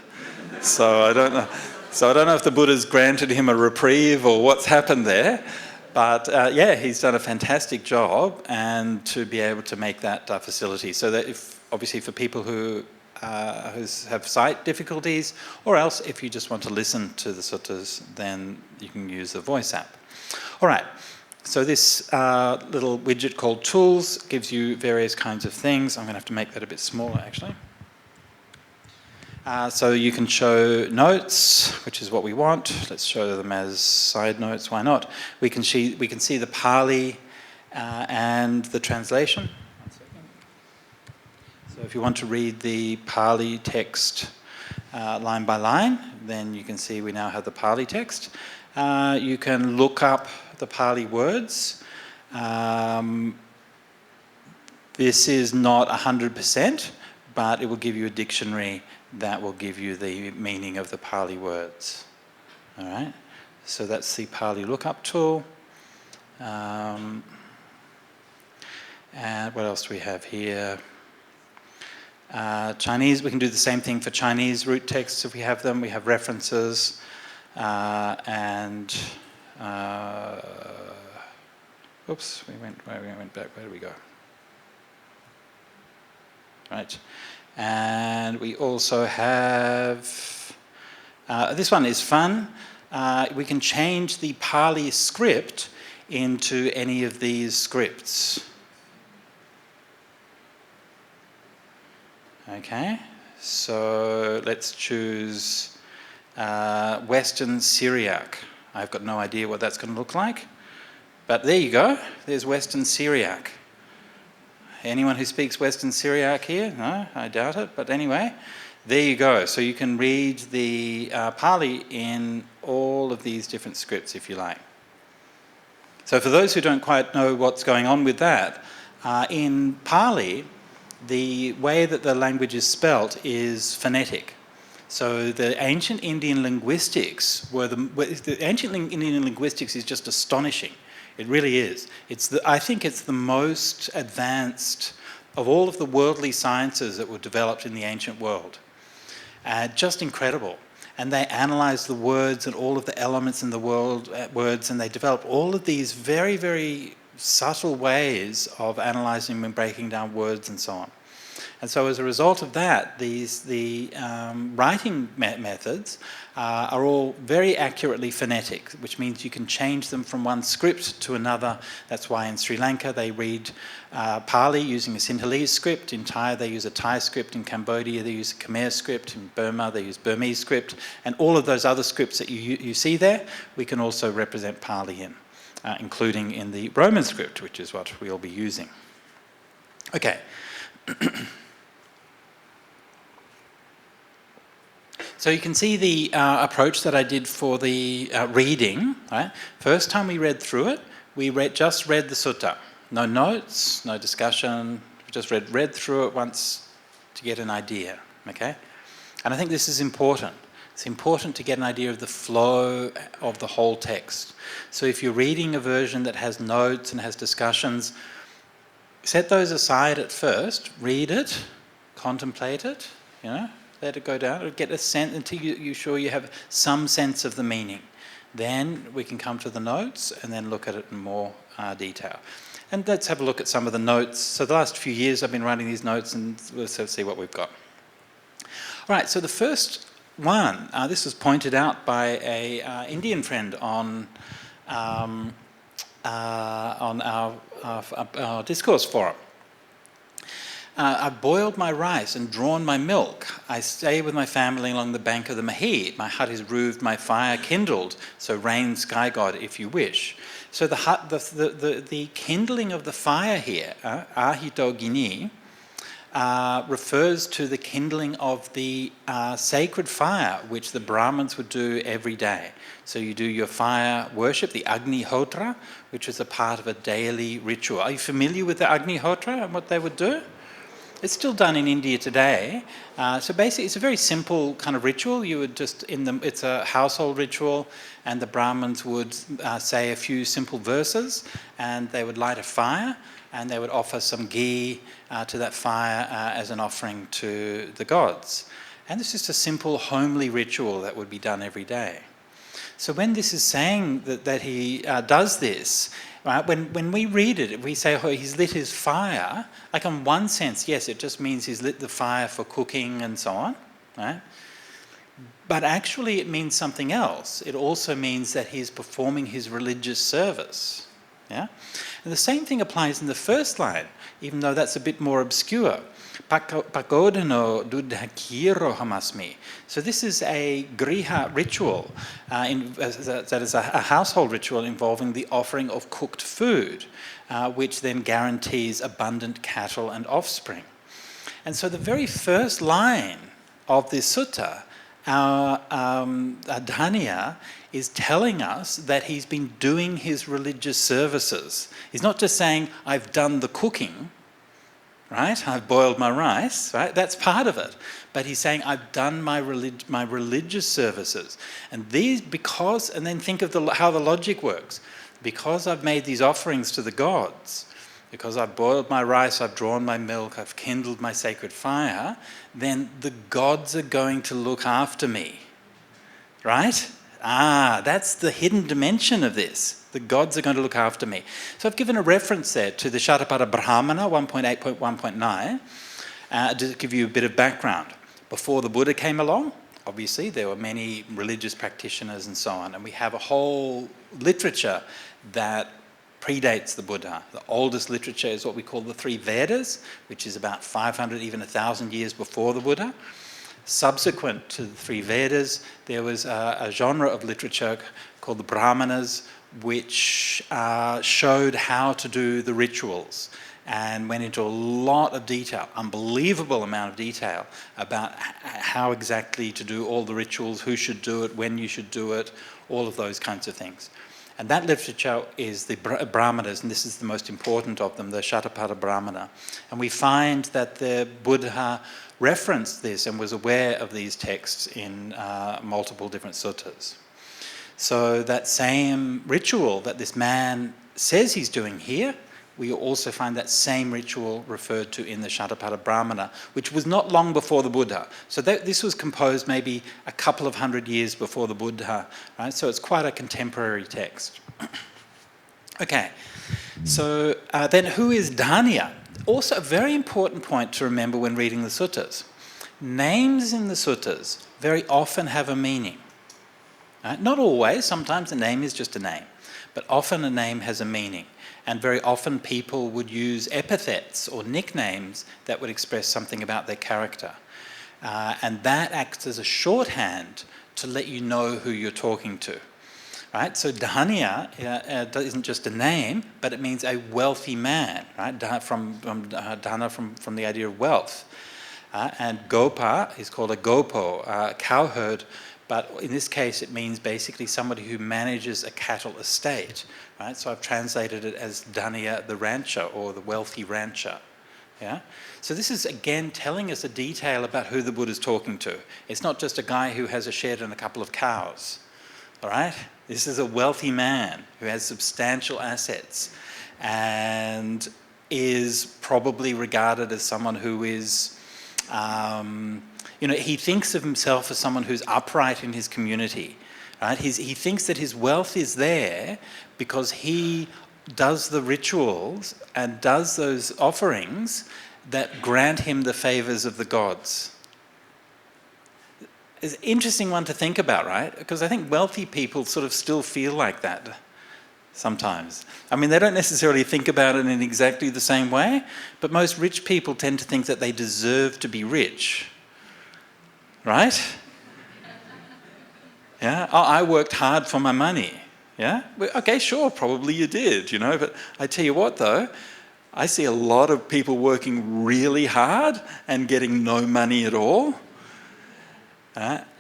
So I don't know. So I don't know if the Buddha's granted him a reprieve or what's happened there, but he's done a fantastic job, and to be able to make that facility. So that obviously for people who have sight difficulties, or else if you just want to listen to the suttas, then you can use the voice app. All right, So this little widget called Tools gives you various kinds of things. I'm going to have to make that a bit smaller, actually. So you can show notes, which is what we want. Let's show them as side notes. Why not? We can see the Pali and the translation. 1 second. So if you want to read the Pali text line by line, then you can see we now have the Pali text. You can look up the Pali words. This is not 100%, but it will give you a dictionary that will give you the meaning of the Pali words. All right, so that's the Pali lookup tool. And what else do we have here? Chinese, we can do the same thing for Chinese root texts if we have them. We have references and oops, we went back. Where do we go? Right. And we also have, this one is fun. We can change the Pali script into any of these scripts. Okay, so let's choose Western Syriac. I've got no idea what that's going to look like, but there you go. There's Western Syriac. Anyone who speaks Western Syriac here? No, I doubt it. But anyway, there you go. So you can read the Pali in all of these different scripts if you like. So for those who don't quite know what's going on with that, in Pali, the way that the language is spelt is phonetic. So the ancient Indian linguistics Indian linguistics is just astonishing. It really is. I think it's the most advanced of all of the worldly sciences that were developed in the ancient world. Just incredible. And they analysed the words and all of the elements in the words, and they developed all of these very, very subtle ways of analysing and breaking down words and so on. And so as a result of that, the writing methods are all very accurately phonetic, which means you can change them from one script to another. That's why in Sri Lanka they read Pali using a Sinhalese script. In Thai they use a Thai script. In Cambodia they use a Khmer script. In Burma they use Burmese script. And all of those other scripts that you see there, we can also represent Pali in, including in the Roman script, which is what we'll be using. Okay. So you can see the approach that I did for the reading. Right? First time we read through it, we just read the sutta. No notes, no discussion, we just read through it once to get an idea. Okay? And I think this is important. It's important to get an idea of the flow of the whole text. So if you're reading a version that has notes and has discussions, set those aside at first, read it, contemplate it, let it go down, get a sense until you're sure you have some sense of the meaning. Then we can come to the notes and then look at it in more detail. And let's have a look at some of the notes. So the last few years I've been writing these notes and we'll see what we've got. All right, so the first one, this was pointed out by a Indian friend on our discourse forum. I've boiled my rice and drawn my milk. I stay with my family along the bank of the Mahi. My hut is roofed, my fire kindled. So reign, sky god, if you wish. So the kindling of the fire here, ahito gini, refers to the kindling of the sacred fire which the Brahmins would do every day. So you do your fire worship, the Agnihotra, which is a part of a daily ritual. Are you familiar with the Agnihotra and what they would do? It's still done in India today. So basically it's a very simple kind of ritual. You would just, it's a household ritual, and the Brahmins would say a few simple verses, and they would light a fire, and they would offer some ghee to that fire as an offering to the gods. And this is just a simple homely ritual that would be done every day. So when this is saying that he does this, right, when we read it, we say, oh, he's lit his fire, like in one sense, yes, it just means he's lit the fire for cooking and so on, right? But actually it means something else. It also means that he's performing his religious service. Yeah? And the same thing applies in the first line, even though that's a bit more obscure. Pagoda no dudhakiro hamasmi. So this is a griha ritual, that is a household ritual involving the offering of cooked food, which then guarantees abundant cattle and offspring. And so the very first line of this sutta, our Dhanya, is telling us that he's been doing his religious services. He's not just saying, I've done the cooking, right? I've boiled my rice, right? That's part of it. But he's saying, I've done my religious services. And these, because, and then think of how the logic works. Because I've made these offerings to the gods, because I've boiled my rice, I've drawn my milk, I've kindled my sacred fire, then the gods are going to look after me, right? That's the hidden dimension of this. The gods are going to look after me. So I've given a reference there to the Shatapada Brahmana 1.8.1.9 to give you a bit of background. Before the Buddha came along, obviously there were many religious practitioners and so on, and we have a whole literature that predates the Buddha. The oldest literature is what we call the three Vedas, which is about 500, even 1,000 years before the Buddha. Subsequent to the three Vedas, there was a genre of literature called the Brahmanas, which showed how to do the rituals and went into a lot of detail, unbelievable amount of detail about how exactly to do all the rituals, who should do it, when you should do it, all of those kinds of things. And that literature is the Brahmanas, and this is the most important of them, the Shatapada Brahmana. And we find that the Buddha referenced this and was aware of these texts in multiple different suttas. So that same ritual that this man says he's doing here, we also find that same ritual referred to in the Shatapada Brahmana, which was not long before the Buddha. So this was composed maybe a couple of hundred years before the Buddha, right? So it's quite a contemporary text. Okay, so then who is Dhanya? Also a very important point to remember when reading the suttas. Names in the suttas very often have a meaning. Right? Not always, sometimes a name is just a name, but often a name has a meaning. And very often people would use epithets or nicknames that would express something about their character. And that acts as a shorthand to let you know who you're talking to. Right? So Dhanya isn't just a name, but it means a wealthy man, right? Dhana from the idea of wealth. And Gopa is called a Gopo, a cowherd, but in this case it means basically somebody who manages a cattle estate. Right? So I've translated it as Dhanya the rancher, or the wealthy rancher. Yeah? So this is again telling us a detail about who the Buddha's talking to. It's not just a guy who has a shed and a couple of cows. All right? This is a wealthy man who has substantial assets and is probably regarded as someone who is, he thinks of himself as someone who's upright in his community. Right? He thinks that his wealth is there because he does the rituals and does those offerings that grant him the favours of the gods. It's an interesting one to think about, right? Because I think wealthy people sort of still feel like that sometimes. I mean, they don't necessarily think about it in exactly the same way, but most rich people tend to think that they deserve to be rich. Right? Yeah? Oh, I worked hard for my money. Yeah? Well, okay, sure, probably you did, but I tell you what though, I see a lot of people working really hard and getting no money at all.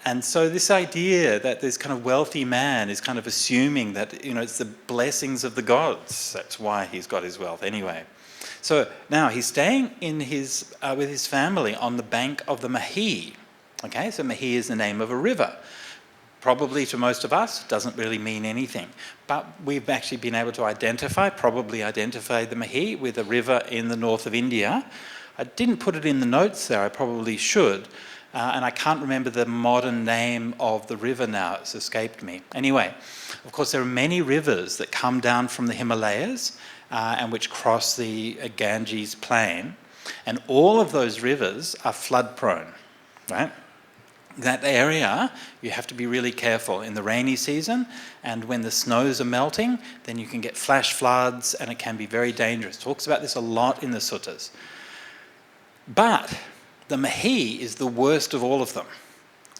And so this idea that this kind of wealthy man is kind of assuming that, it's the blessings of the gods. That's why he's got his wealth anyway. So now he's staying in with his family on the bank of the Mahi. Okay, so Mahi is the name of a river. Probably to most of us, doesn't really mean anything. But we've actually been able to probably identify the Mahi with a river in the north of India. I didn't put it in the notes there, I probably should. And I can't remember the modern name of the river now, it's escaped me. Anyway, of course there are many rivers that come down from the Himalayas and which cross the Ganges plain. And all of those rivers are flood prone, right? That area, you have to be really careful in the rainy season, and when the snows are melting, then you can get flash floods and it can be very dangerous. Talks about this a lot in the suttas. But the Mahi is the worst of all of them.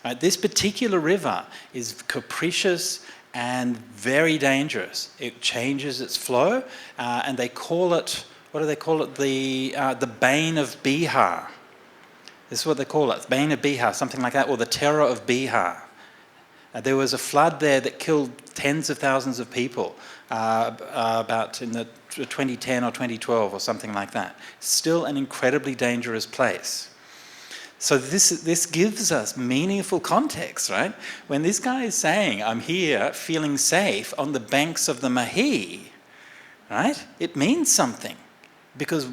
Right? This particular river is capricious and very dangerous. It changes its flow, and they call it, what do they call it? The bane of Bihar. This is what they call it, bane of Bihar, something like that, or the terror of Bihar. There was a flood there that killed tens of thousands of people about in the 2010 or 2012 or something like that. Still an incredibly dangerous place. So this gives us meaningful context, right? When this guy is saying, I'm here feeling safe on the banks of the Mahi, right? It means something. Because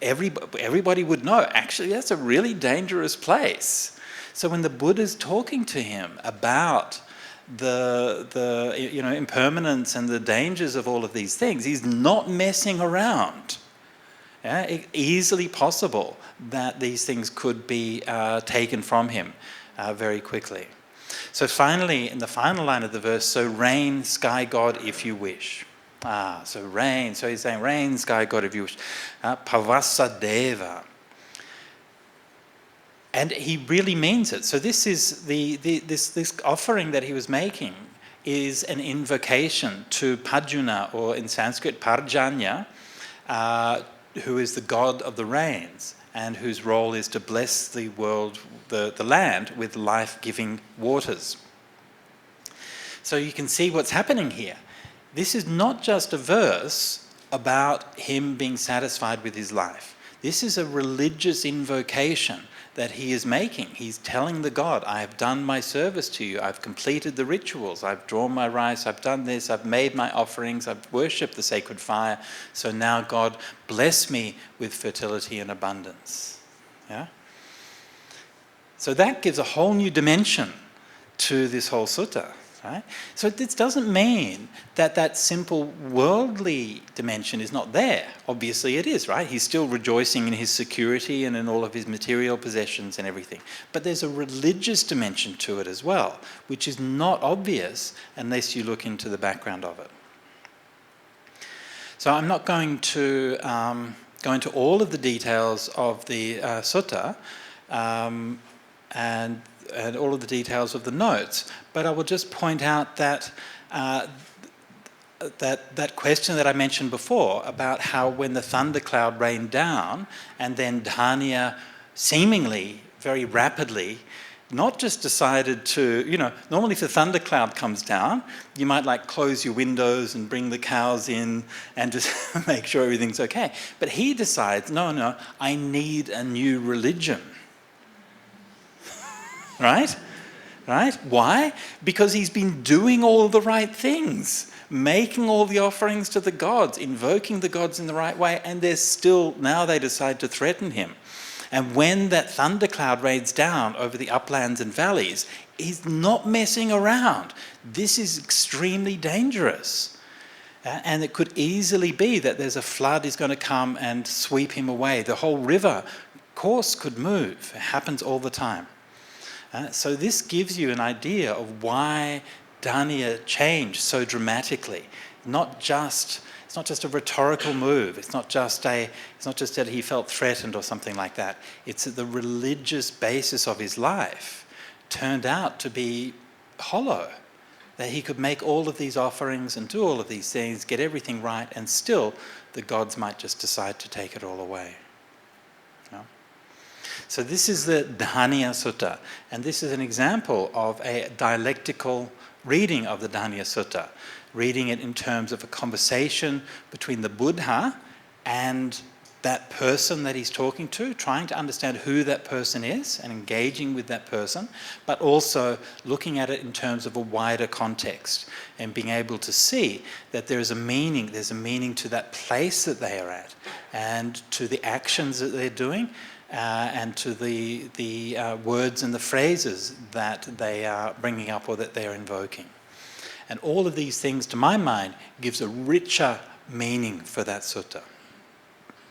everybody would know, actually, that's a really dangerous place. So when the Buddha's talking to him about the impermanence and the dangers of all of these things, he's not messing around. Yeah? It's easily possible that these things could be taken from him very quickly. So finally, in the final line of the verse, so reign, sky god, if you wish. So rain. So he's saying, rain, sky god, if you wish. Pavasa deva. And he really means it. So this is this offering that he was making is an invocation to Pajuna, or in Sanskrit, Parjanya, who is the god of the rains, and whose role is to bless the world, the land, with life-giving waters. So you can see what's happening here. This is not just a verse about him being satisfied with his life. This is a religious invocation that he is making. He's telling the God, I have done my service to you. I've completed the rituals. I've drawn my rice. I've done this. I've made my offerings. I've worshipped the sacred fire. So now, God, bless me with fertility and abundance. Yeah? So that gives a whole new dimension to this whole sutta. Right? So this doesn't mean that simple worldly dimension is not there. Obviously it is, right? He's still rejoicing in his security and in all of his material possessions and everything. But there's a religious dimension to it as well, which is not obvious unless you look into the background of it. So I'm not going to go into all of the details of the sutta, and all of the details of the notes, but I will just point out that that question that I mentioned before about how when the thundercloud rained down and then Dhanya seemingly very rapidly not just decided to, normally if the thundercloud comes down, you might like close your windows and bring the cows in and just make sure everything's okay. But he decides, no, I need a new religion. Right? Why? Because he's been doing all the right things, making all the offerings to the gods, invoking the gods in the right way, and now they decide to threaten him. And when that thundercloud rains down over the uplands and valleys, he's not messing around. This is extremely dangerous. And it could easily be that there's a flood is going to come and sweep him away. The whole river course could move. It happens all the time. So this gives you an idea of why Dhanya changed so dramatically. It's not just a rhetorical move. It's not just that he felt threatened or something like that. It's that the religious basis of his life turned out to be hollow. That he could make all of these offerings and do all of these things, get everything right, and still the gods might just decide to take it all away. So this is the Dhanya Sutta, and this is an example of a dialectical reading of the Dhanya Sutta, reading it in terms of a conversation between the Buddha and that person that he's talking to, trying to understand who that person is and engaging with that person, but also looking at it in terms of a wider context and being able to see that there's a meaning to that place that they are at and to the actions that they're doing, and to the words and the phrases that they are bringing up or that they are invoking. And all of these things, to my mind, gives a richer meaning for that sutta.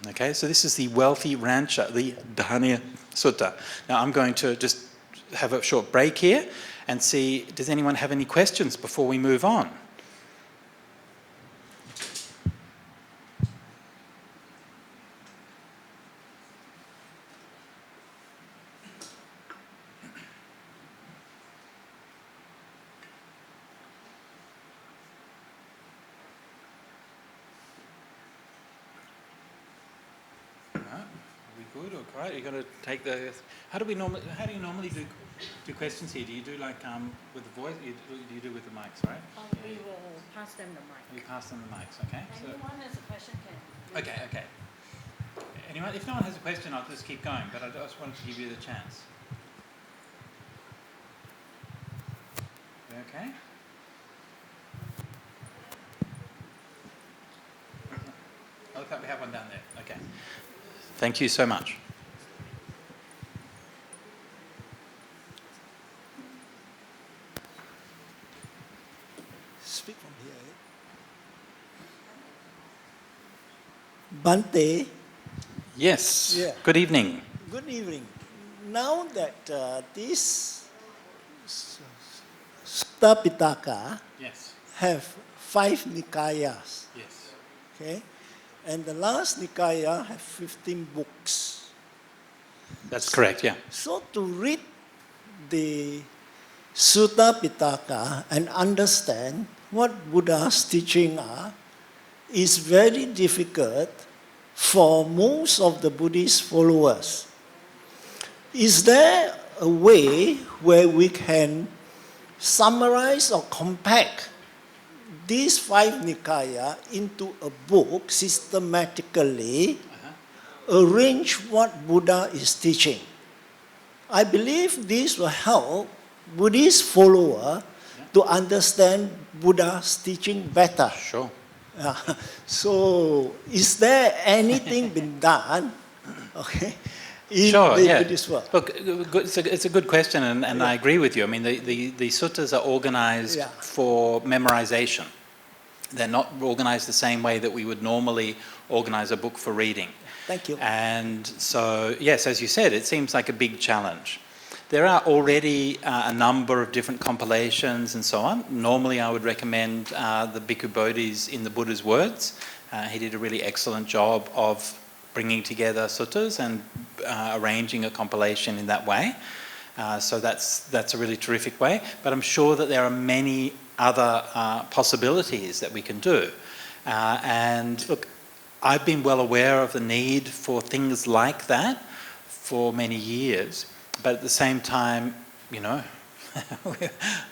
Okay, so this is the wealthy rancher, the Dhanya Sutta. Now I'm going to just have a short break here and see, does anyone have any questions before we move on? Good or great? Are you going to take the? How do you normally do questions here? Do you do like with the voice? Do you do with the mics, right? We will pass them the mic. You pass them the mics, okay? Anyone has a question can. Okay. Anyone? If no one has a question, I'll just keep going. But I just wanted to give you the chance. You okay? Oh, look, we have one down there. Okay. Thank you so much. Speak from here. Bhante, Yes. Yeah. Good evening. good evening. Now that this Sutta Pitaka Yes. have 5 Nikayas, Yes. okay, and the last Nikaya have 15 books. That's correct. Yeah. So to read the Sutta Pitaka and understand what Buddha's teaching are is very difficult for most of the Buddhist followers. Is there a way where we can summarize or compact these 5 Nikaya into a book systematically, arrange what Buddha is teaching? I believe this will help Buddhist follower to understand Buddha's teaching better. Sure. Yeah. So, is there anything been done? Okay. In Sure, the yeah. Buddhist world? Look, it's a good question, and I agree with you. I mean, the suttas are organized Yeah. for memorization. They're not organized the same way that we would normally organize a book for reading. Thank you. And so, yes, as you said, it seems like a big challenge. There are already a number of different compilations and so on. Normally, I would recommend the Bhikkhu Bodhi's In the Buddha's Words. He did a really excellent job of bringing together suttas and arranging a compilation in that way. So that's a really terrific way. But I'm sure that there are many other possibilities that we can do. And look, I've been well aware of the need for things like that for many years. But at the same time, you know,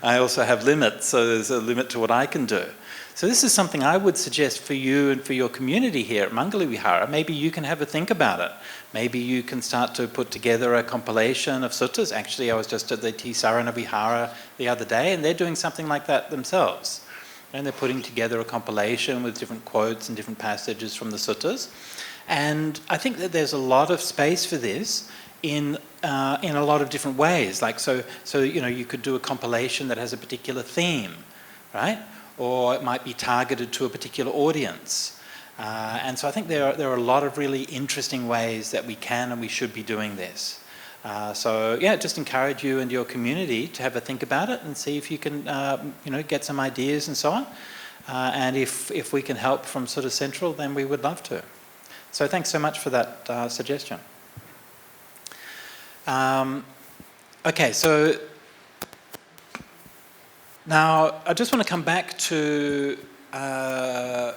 I also have limits, so there's a limit to what I can do. So this is something I would suggest for you and for your community here at Mangala Vihara. Maybe you can have a think about it. Maybe you can start to put together a compilation of suttas. Actually, I was just at the Tisarana Vihara the other day, and they're doing something like that themselves. And they're putting together a compilation with different quotes and different passages from the suttas. And I think that there's a lot of space for this in a lot of different ways. Like so you know, you could do a compilation that has a particular theme, right? Or it might be targeted to a particular audience. And so I think there are a lot of really interesting ways that we can and we should be doing this. So yeah, just encourage you and your community to have a think about it and see if you can you know, get some ideas and so on. And if we can help from sort of Central, then we would love to. So thanks so much for that suggestion. Okay, so now I just want to come back to the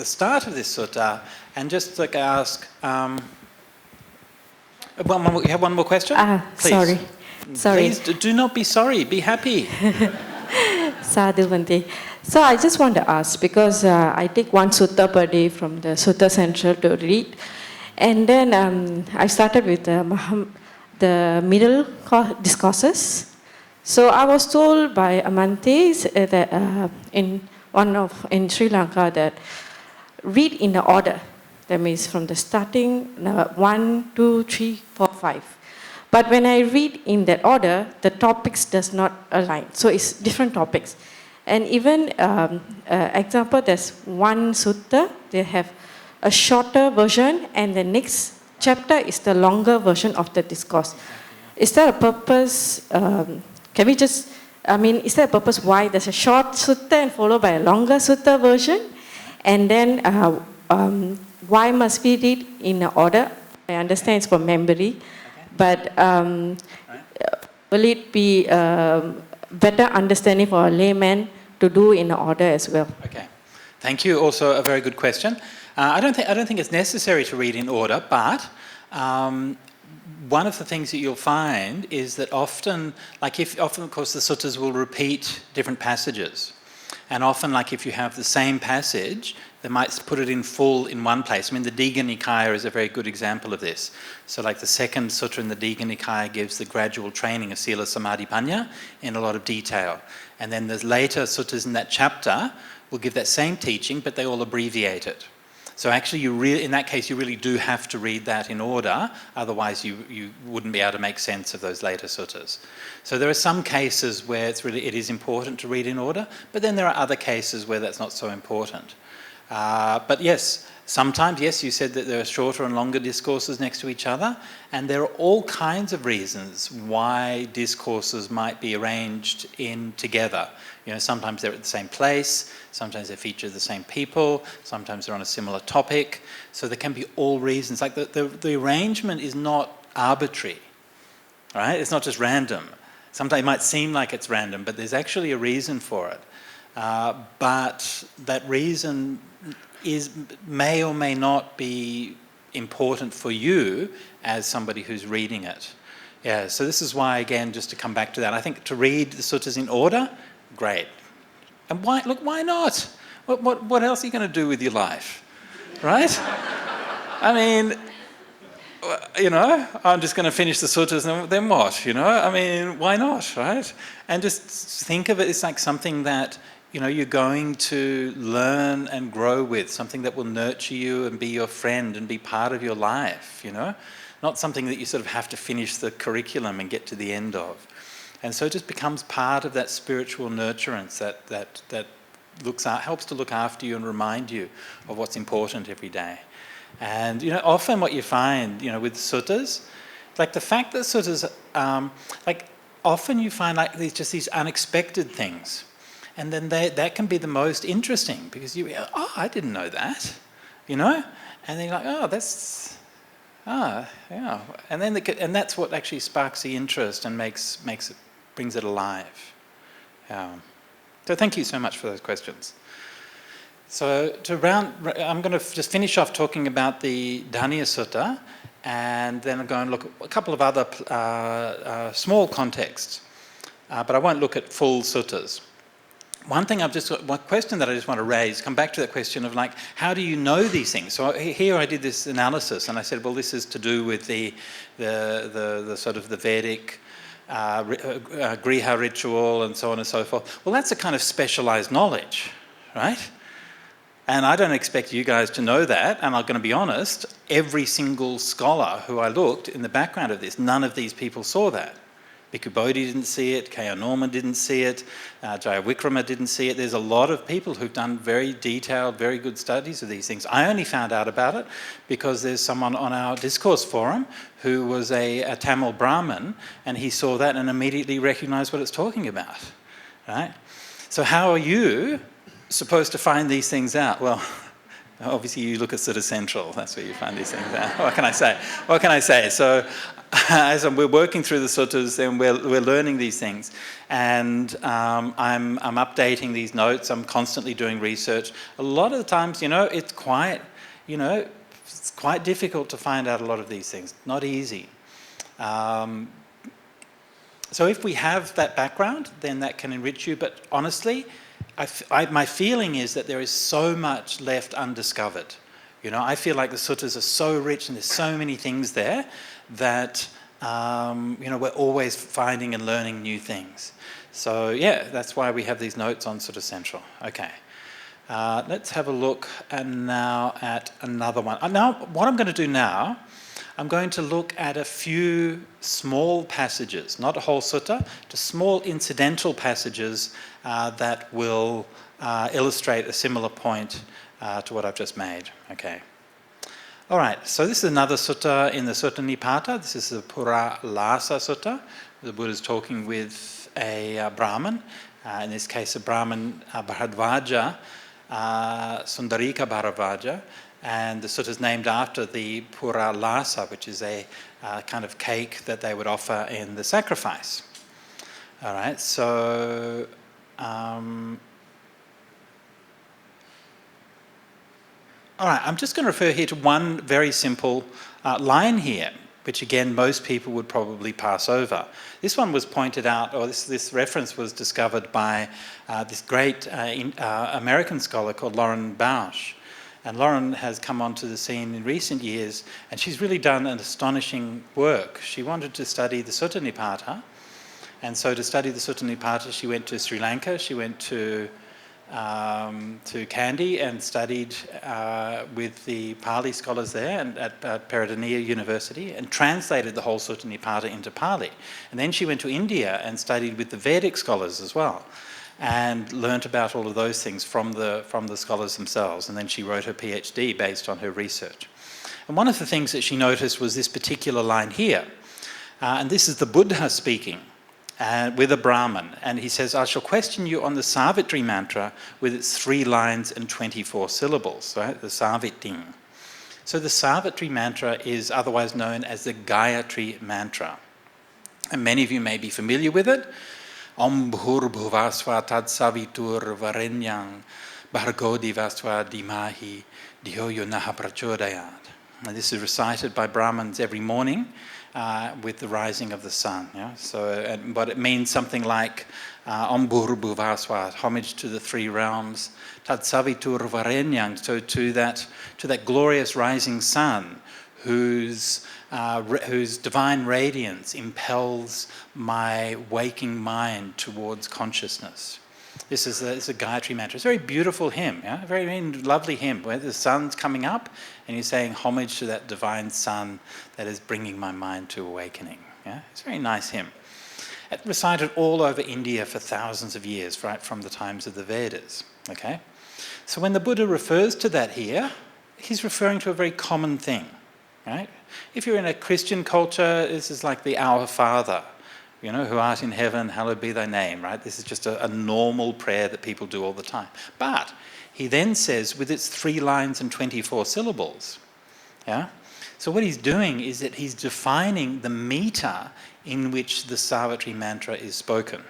start of this sutta and just like ask, you have one more question? Please. Sorry. Please do not be sorry, be happy. Sadhu Bhante. So I just want to ask, because I take one sutta per day from the Sutta Central to read, and then I started with the middle discourses. So I was told by Amantes that in Sri Lanka that read in the order. That means from the starting 1, 2, 3, 4, 5. But when I read in that order, the topics does not align. So it's different topics. And even example, there's one sutta, they have a shorter version, and the next chapter is the longer version of the discourse. is there a purpose, can we just, is there a purpose why there's a short sutta and followed by a longer sutta version? And then why must we read in order? I understand it's for memory, but will it be better understanding for a layman to do in order as well? Okay, thank you. Also a very good question. I don't think it's necessary to read in order, but one of the things that you'll find is that often of course the suttas will repeat different passages, and often if you have the same passage, they might put it in full in one place. The Digha Nikaya is a very good example of this. So the second sutta in the Digha Nikaya gives the gradual training of Sila Samadhi Panya in a lot of detail. And then the later suttas in that chapter will give that same teaching, but they all abbreviate it. So actually, in that case, you really do have to read that in order, otherwise you wouldn't be able to make sense of those later suttas. So there are some cases where it is important to read in order, but then there are other cases where that's not so important. But yes, sometimes, yes, you said that there are shorter and longer discourses next to each other, and there are all kinds of reasons why discourses might be arranged in together. Sometimes they're at the same place, sometimes they feature the same people, sometimes they're on a similar topic. So there can be all reasons. The arrangement is not arbitrary, right? It's not just random. Sometimes it might seem like it's random, but there's actually a reason for it. But that reason may or may not be important for you as somebody who's reading it. Yeah, so this is why, again, just to come back to that, I think to read the suttas in order, great. And why not? What else are you going to do with your life, right? I'm just going to finish the suttas and then what, why not, right? And just think of it as something that you're going to learn and grow with, something that will nurture you and be your friend and be part of your life, Not something that you sort of have to finish the curriculum and get to the end of. And so it just becomes part of that spiritual nurturance that helps to look after you and remind you of what's important every day. And, often what you find, with suttas, the fact that suttas, often you find these unexpected things. And then that can be the most interesting because I didn't know that, And then you're like, yeah. And then and that's what actually sparks the interest and brings it alive. So thank you so much for those questions. So I'm going to just finish off talking about the Dhaniya Sutta, and then I'm going to look at a couple of other small contexts, but I won't look at full suttas. One question that I just want to raise, come back to that question of how do you know these things? So here I did this analysis and I said, well, this is to do with the sort of the Vedic Griha ritual and so on and so forth. Well, that's a kind of specialized knowledge, right? And I don't expect you guys to know that, and I'm going to be honest, every single scholar who I looked in the background of this, none of these people saw that. Bhikkhu Bodhi didn't see it, K.R. Norman didn't see it, Jaya Wikrama didn't see it. There's a lot of people who've done very detailed, very good studies of these things. I only found out about it because there's someone on our discourse forum who was a Tamil Brahmin, and he saw that and immediately recognised what it's talking about, right? So how are you supposed to find these things out? Well, obviously you look at Sutta Central, that's where you find these things out. What can I say? So as we're working through the suttas, then we're learning these things, and I'm updating these notes. I'm constantly doing research. A lot of the times, it's quite difficult to find out a lot of these things. Not easy. So if we have that background, then that can enrich you. But honestly, my feeling is that there is so much left undiscovered. I feel like the suttas are so rich and there's so many things there that we're always finding and learning new things. So yeah, that's why we have these notes on Sutta Central. Okay, let's have a look now at another one. Now, what I'm going to do now, I'm going to look at a few small passages, not a whole sutta, just small incidental passages that will illustrate a similar point to what I've just made. Okay. All right, so this is another sutta in the Sutta Nipata. This is the Pura Lasa Sutta. The Buddha is talking with a Brahmin, in this case a Brahmin Bharadvaja, Sundarika Bharadvaja, and the sutta is named after the Pura Lasa, which is a kind of cake that they would offer in the sacrifice. All right, so all right, I'm just going to refer here to one very simple line here, which again most people would probably pass over. This one was pointed out, or this reference was discovered by this great American scholar called Lauren Bausch. And Lauren has come onto the scene in recent years, and she's really done an astonishing work. She wanted to study the Sutta Nipata, and so to study the Sutta Nipata she went to Sri Lanka, she went to Kandy and studied with the Pali scholars there and at Peradeniya University and translated the whole Sutta Nipata into Pali. And then she went to India and studied with the Vedic scholars as well and learnt about all of those things from the scholars themselves. And then she wrote her PhD based on her research. And one of the things that she noticed was this particular line here. And this is the Buddha speaking. With a Brahmin, and he says, I shall question you on the Savitri mantra with its 3 lines and 24 syllables, right? The Saviting. So the Savitri mantra is otherwise known as the Gayatri mantra. And many of you may be familiar with it. Om bhur-bhuvasva tad savitur varenyang bhargo divasva dimahi dhyo yo naha prachodayat. And this is recited by Brahmins every morning. With the rising of the sun, yeah. So, but it means something like Om Bhur-bhuvasva, homage to the 3 realms, Tad Savitur Varenyang, so to that glorious rising sun, whose divine radiance impels my waking mind towards consciousness. This is a Gayatri mantra. It's a very beautiful hymn, yeah? A very lovely hymn where the sun's coming up and he's saying homage to that divine sun that is bringing my mind to awakening. Yeah? It's a very nice hymn. It's recited all over India for thousands of years, right from the times of the Vedas. Okay? So when the Buddha refers to that here, he's referring to a very common thing. Right? If you're in a Christian culture, this is like the Our Father. You know, who art in heaven, hallowed be thy name, right? This is just a normal prayer that people do all the time. But he then says, with its 3 lines and 24 syllables, yeah? So what he's doing is that he's defining the meter in which the Savitri mantra is spoken.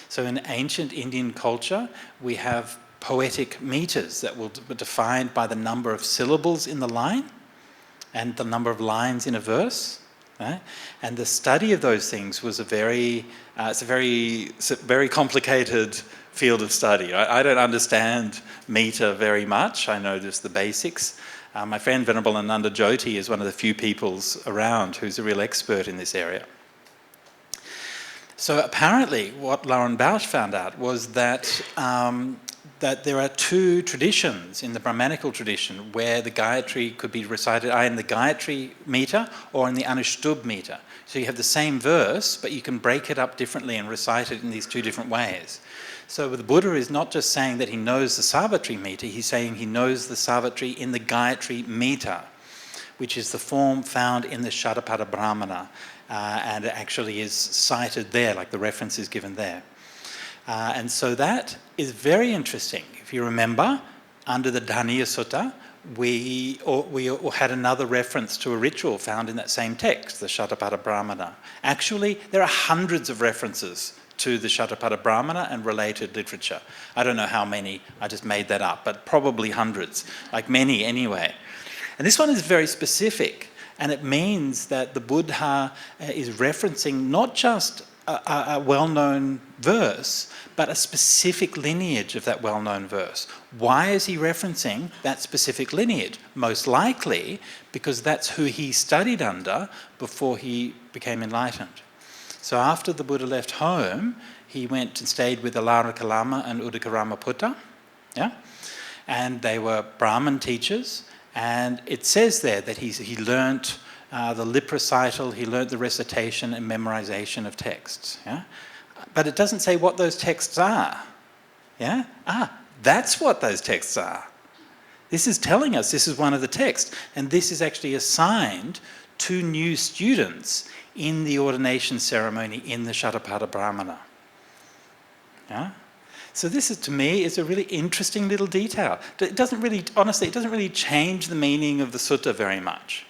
So in ancient Indian culture, we have poetic meters that will be defined by the number of syllables in the line and the number of lines in a verse. Right? And the study of those things was it's a very complicated field of study. I don't understand meter very much. I know just the basics. My friend Venerable Ananda Jyoti is one of the few peoples around who's a real expert in this area. So apparently what Lauren Bausch found out was that there are 2 traditions in the Brahmanical tradition where the Gayatri could be recited either in the Gayatri meter or in the Anuštubh meter. So you have the same verse, but you can break it up differently and recite it in these 2 different ways. So the Buddha is not just saying that he knows the Savitri meter, he's saying he knows the Savitri in the Gayatri meter, which is the form found in the Shatapada Brahmana, and it actually is cited there, like the reference is given there. And so that is very interesting. If you remember, under the Dhaniya Sutta, we had another reference to a ritual found in that same text, the Shatapada Brahmana. Actually, there are hundreds of references to the Shatapada Brahmana and related literature. I don't know how many, I just made that up, but probably hundreds, like many anyway. And this one is very specific, and it means that the Buddha is referencing not just a well-known verse, but a specific lineage of that well-known verse. Why is he referencing that specific lineage? Most likely because that's who he studied under before he became enlightened. So after the Buddha left home, he went and stayed with Alaraka Lama and Udakarama Putta, yeah? And they were Brahmin teachers, and it says there that he learnt the lip recital, he learnt the recitation and memorization of texts. Yeah? But it doesn't say what those texts are. Yeah? That's what those texts are. This is telling us this is one of the texts, and this is actually assigned to new students in the ordination ceremony in the Shatapatha Brahmana. Yeah? So this is, to me, is a really interesting little detail. It doesn't really, honestly, it doesn't really change the meaning of the sutta very much.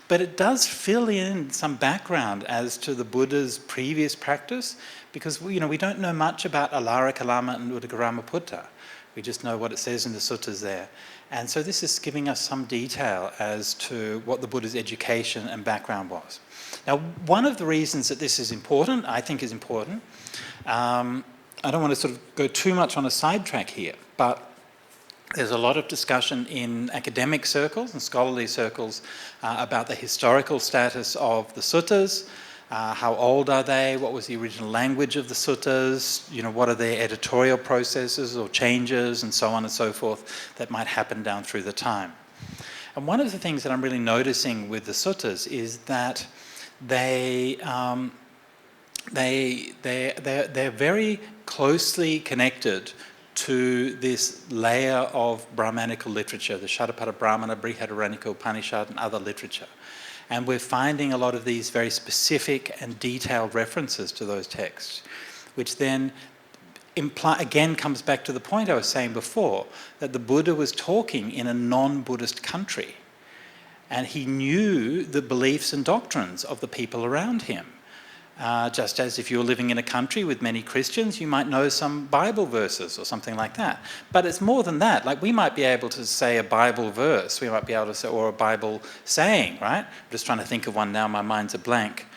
But it does fill in some background as to the Buddha's previous practice, because we don't know much about Alara Kalama and Uddhagara Putta. We just know what it says in the suttas there. And so this is giving us some detail as to what the Buddha's education and background was. Now, one of the reasons that this is important, I think is important, I don't want to sort of go too much on a sidetrack here, but there's a lot of discussion in academic circles and scholarly circles about the historical status of the suttas. How old are they? What was the original language of the suttas? What are their editorial processes or changes and so on and so forth that might happen down through the time. And one of the things that I'm really noticing with the suttas is that they're very closely connected to this layer of Brahmanical literature, the Shatapatha Brahmana, Brihadaranyaka Upanishad and other literature. And we're finding a lot of these very specific and detailed references to those texts, which then again comes back to the point I was saying before, that the Buddha was talking in a non-Buddhist country. And he knew the beliefs and doctrines of the people around him. Just as if you're living in a country with many Christians, you might know some Bible verses or something like that. But it's more than that. Like, we might be able to say a Bible verse, we might be able to say, or a Bible saying, right? I'm just trying to think of one now, my mind's a blank.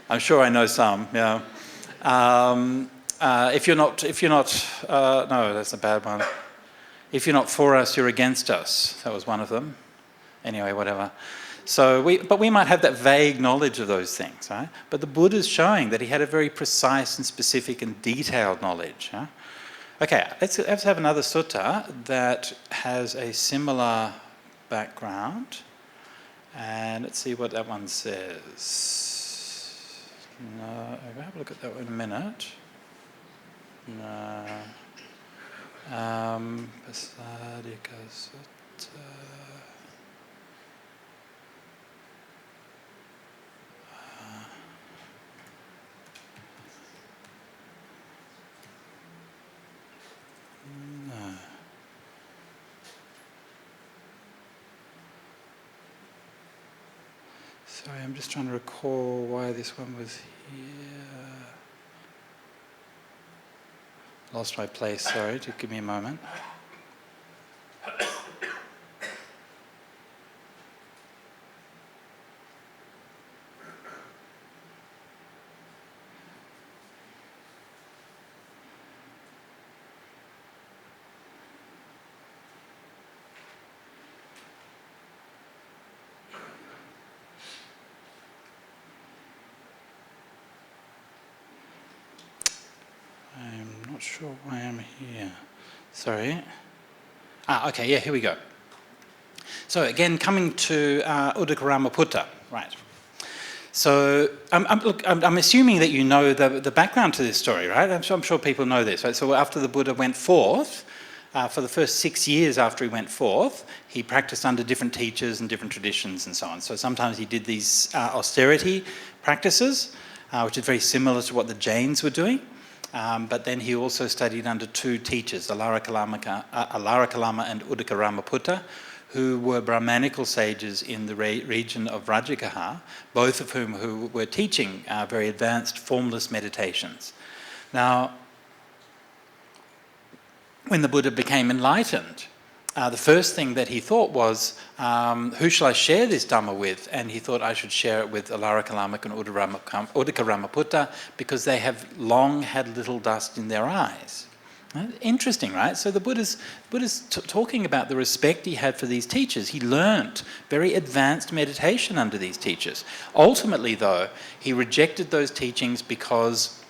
I'm sure I know some, yeah. If you're not, no, that's a bad one. If you're not for us, you're against us. That was one of them. Anyway, whatever. So we might have that vague knowledge of those things, right? But the Buddha's showing that he had a very precise and specific and detailed knowledge. Huh? Okay, let's have another sutta that has a similar background. And let's see what that one says. No, we'll have a look at that one in a minute. No. Pasadika Sutta. Sorry, I'm just trying to recall why this one was here. Lost my place, sorry, just give me a moment. I'm not sure why I'm here. Sorry. Okay, yeah, here we go. So again, coming to Uddhagara Putta, right. So I'm assuming that you know the background to this story, right? I'm sure people know this, right? So after the Buddha went forth, for the first 6 years after he went forth, he practiced under different teachers and different traditions and so on. So sometimes he did these austerity practices, which is very similar to what the Jains were doing. But then he also studied under two teachers, Alara Kalama and Uddhagara Putta, who were Brahmanical sages in the region of Rajagaha, both of who were teaching very advanced formless meditations. Now, when the Buddha became enlightened, the first thing that he thought was, who shall I share this Dhamma with? And he thought I should share it with Alara Kalama and Uddhagara Putta because they have long had little dust in their eyes. Interesting, right? So the Buddha's talking about the respect he had for these teachers. He learnt very advanced meditation under these teachers. Ultimately, though, he rejected those teachings because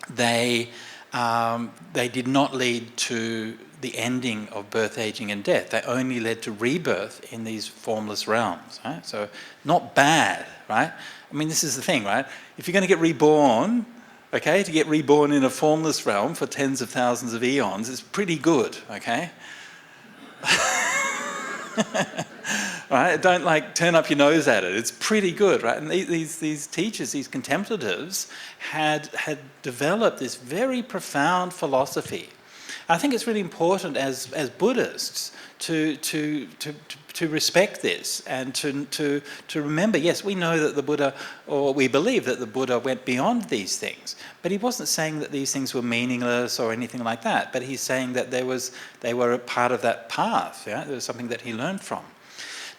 they did not lead to the ending of birth, aging and death. They only led to rebirth in these formless realms. Right? So not bad, right? I mean, this is the thing, right? If you're going to get reborn, okay, to get reborn in a formless realm for tens of thousands of eons is pretty good, okay? Right? Don't like turn up your nose at it. It's pretty good, right? And these teachers, these contemplatives, had developed this very profound philosophy. I think it's really important as Buddhists to respect this and to remember, yes, we know that the Buddha, or we believe that the Buddha went beyond these things, but he wasn't saying that these things were meaningless or anything like that, but he's saying that they were a part of that path, yeah? There was something that he learned from.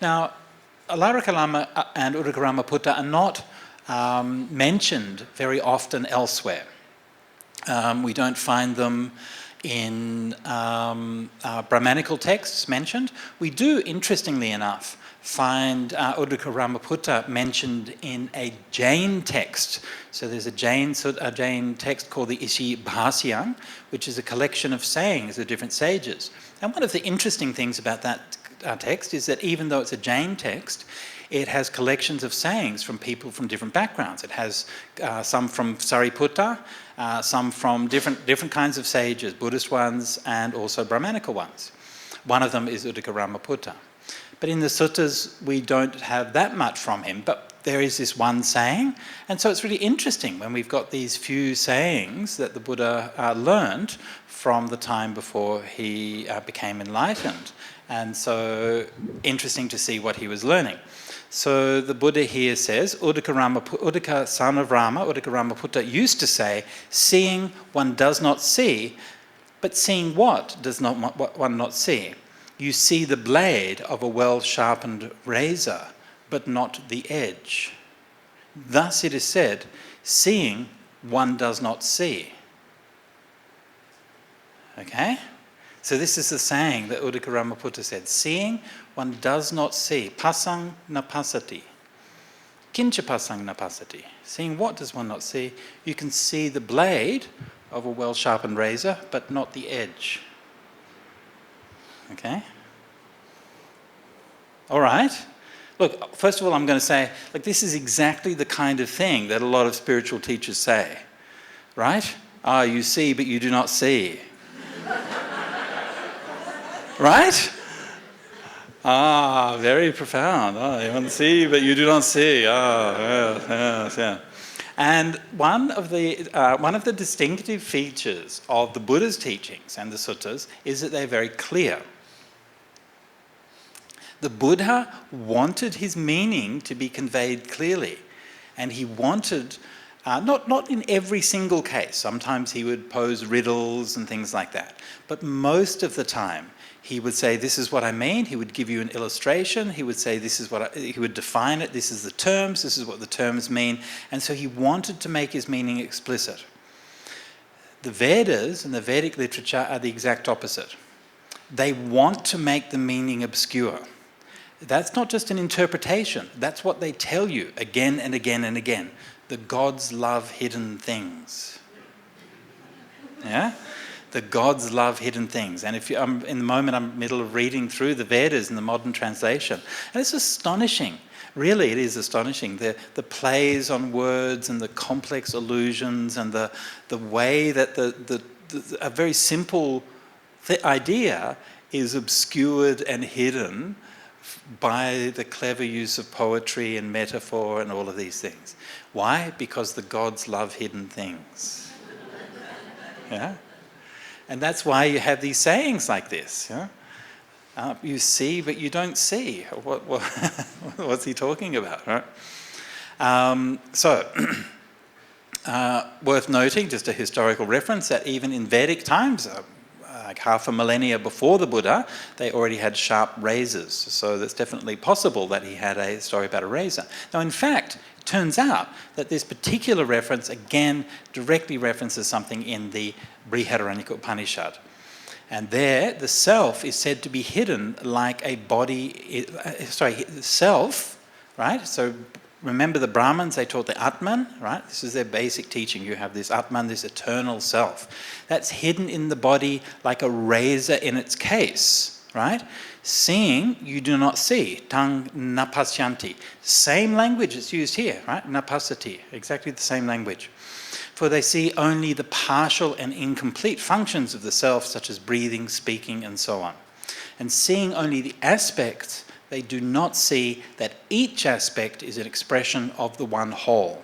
Now, Alarika and Udakarama are not mentioned very often elsewhere. We don't find them in Brahmanical texts mentioned. We do, interestingly enough, find Udakarama mentioned in a Jain text. So there's a Jain text called the Ishi Bhasyang, which is a collection of sayings of different sages. And one of the interesting things about that text is that even though it's a Jain text, it has collections of sayings from people from different backgrounds. It has some from Sariputta, some from different kinds of sages, Buddhist ones and also Brahmanical ones. One of them is Udakarama. But in the suttas, we don't have that much from him, but there is this one saying. And so it's really interesting when we've got these few sayings that the Buddha learned from the time before he became enlightened. And so interesting to see what he was learning. So the Buddha here says, Udaka, son of Rama, Udakarama used to say, seeing one does not see, but seeing what does one not see? You see the blade of a well-sharpened razor, but not the edge. Thus it is said, seeing one does not see. Okay? So this is the saying that Udakarama said, seeing one does not see. Pasang na pasati. Kincha pasang na pasati. Seeing what does one not see? You can see the blade of a well-sharpened razor, but not the edge. Okay? All right. Look, first of all, I'm going to say, like, this is exactly the kind of thing that a lot of spiritual teachers say. Right? Ah, you see, but you do not see. Right? Ah, very profound. Ah, you want to see, but you do not see. Ah, yes, yeah. And one of the distinctive features of the Buddha's teachings and the suttas is that they're very clear. The Buddha wanted his meaning to be conveyed clearly, and he wanted, not in every single case, sometimes he would pose riddles and things like that, but most of the time he would say, this is what I mean. He would give you an illustration. He would say, he would define it. This is the terms. This is what the terms mean. And so he wanted to make his meaning explicit. The Vedas and the Vedic literature are the exact opposite. They want to make the meaning obscure. That's not just an interpretation. That's what they tell you again and again and again. The gods love hidden things. Yeah? The gods love hidden things. And in the moment, I'm in the middle of reading through the Vedas in the modern translation. And it's astonishing. Really, it is astonishing. The plays on words and the complex allusions and the way that a very simple idea is obscured and hidden by the clever use of poetry and metaphor and all of these things. Why? Because the gods love hidden things. Yeah? And that's why you have these sayings like this. Yeah? You see, but you don't see. What's he talking about? Right? Worth noting, just a historical reference, that even in Vedic times, like half a millennia before the Buddha, they already had sharp razors. So that's definitely possible that he had a story about a razor. Now, in fact, it turns out that this particular reference, again, directly references something in the Brihadaranyaka Upanishad. And there, the self is said to be hidden like a body... self, right? So remember the Brahmins, they taught the Atman, right? This is their basic teaching. You have this Atman, this eternal self. That's hidden in the body like a razor in its case, right? Seeing, you do not see. Tang napasyanti. Same language that's used here, right? Napasati. Exactly the same language. For they see only the partial and incomplete functions of the self, such as breathing, speaking, and so on. And seeing only the aspects, they do not see that each aspect is an expression of the one whole.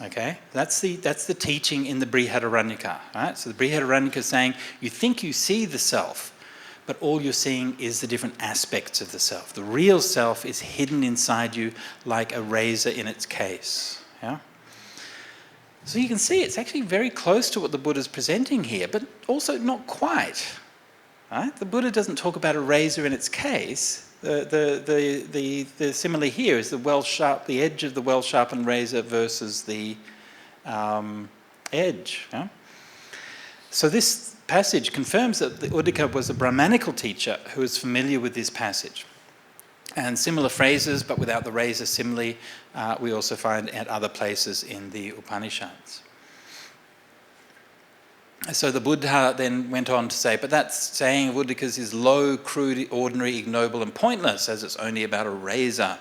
Okay, that's the teaching in the Brihadaranyaka. Right? So the Brihadaranyaka is saying, you think you see the self, but all you're seeing is the different aspects of the self. The real self is hidden inside you like a razor in its case. Yeah? So you can see it's actually very close to what the Buddha's presenting here, but also not quite. Right? The Buddha doesn't talk about a razor in its case. The simile here is the edge of the well-sharpened razor versus the edge. Yeah? So this passage confirms that the Uddaka was a Brahmanical teacher who was familiar with this passage. And similar phrases, but without the razor simile, we also find at other places in the Upanishads. So the Buddha then went on to say, but that saying of Uddaka's is low, crude, ordinary, ignoble and pointless, as it's only about a razor.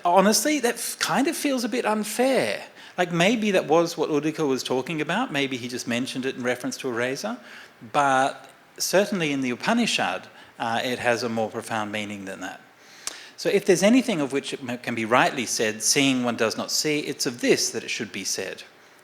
Honestly, that kind of feels a bit unfair. Like maybe that was what Uddaka was talking about, maybe he just mentioned it in reference to a razor, but certainly in the Upanishad, it has a more profound meaning than that. So if there's anything of which it can be rightly said, seeing one does not see, it's of this that it should be said.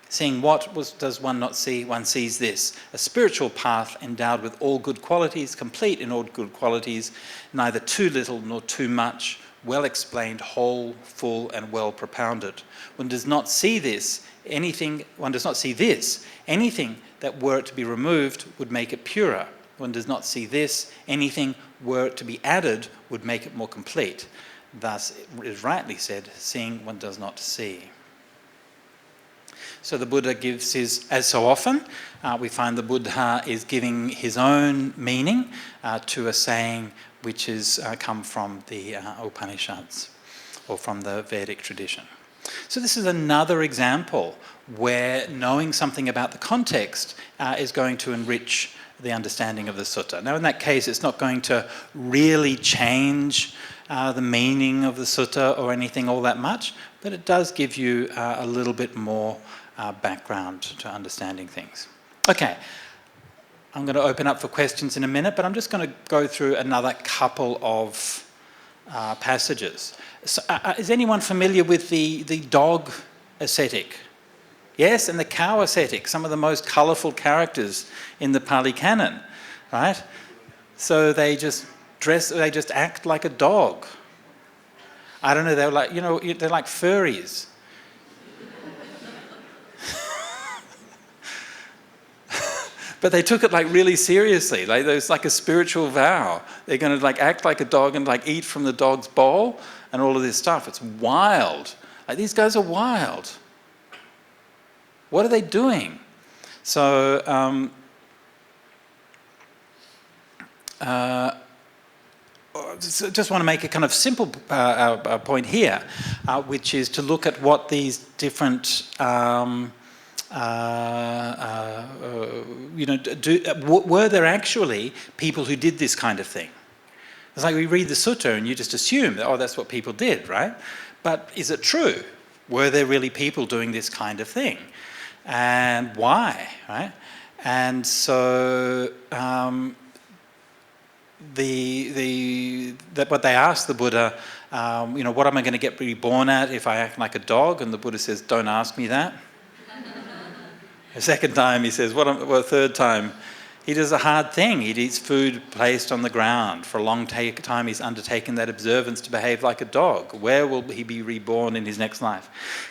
Seeing what does one not see? One sees this, a spiritual path endowed with all good qualities, complete in all good qualities, neither too little nor too much, well explained, whole, full, and well propounded. One does not see this, anything that were it to be removed would make it purer. One does not see this, anything were it to be added would make it more complete. Thus, it is rightly said, seeing one does not see. So the Buddha gives as so often, we find the Buddha is giving his own meaning to a saying which has come from the Upanishads or from the Vedic tradition. So this is another example where knowing something about the context is going to enrich the understanding of the sutta. Now in that case, it's not going to really change the meaning of the sutta or anything all that much, but it does give you a little bit more background to understanding things. Okay, I'm going to open up for questions in a minute, but I'm just going to go through another couple of passages. So, is anyone familiar with the dog ascetic? Yes, and the cow ascetic, some of the most colourful characters in the Pali Canon, right? So they just act like a dog. I don't know, they're like furries. But they took it like really seriously. Like it was like a spiritual vow. They're going to like act like a dog and like eat from the dog's bowl and all of this stuff. It's wild. Like these guys are wild. What are they doing? So just want to make a kind of simple point here, which is to look at what these different were there actually people who did this kind of thing? It's like we read the sutta and you just assume that, oh, that's what people did, right? But is it true? Were there really people doing this kind of thing? And why, right? And so what they asked the Buddha, what am I going to get reborn at if I act like a dog? And the Buddha says, don't ask me that. The second time he says, third time, he does a hard thing. He eats food placed on the ground. For a long time he's undertaken that observance to behave like a dog. Where will he be reborn in his next life?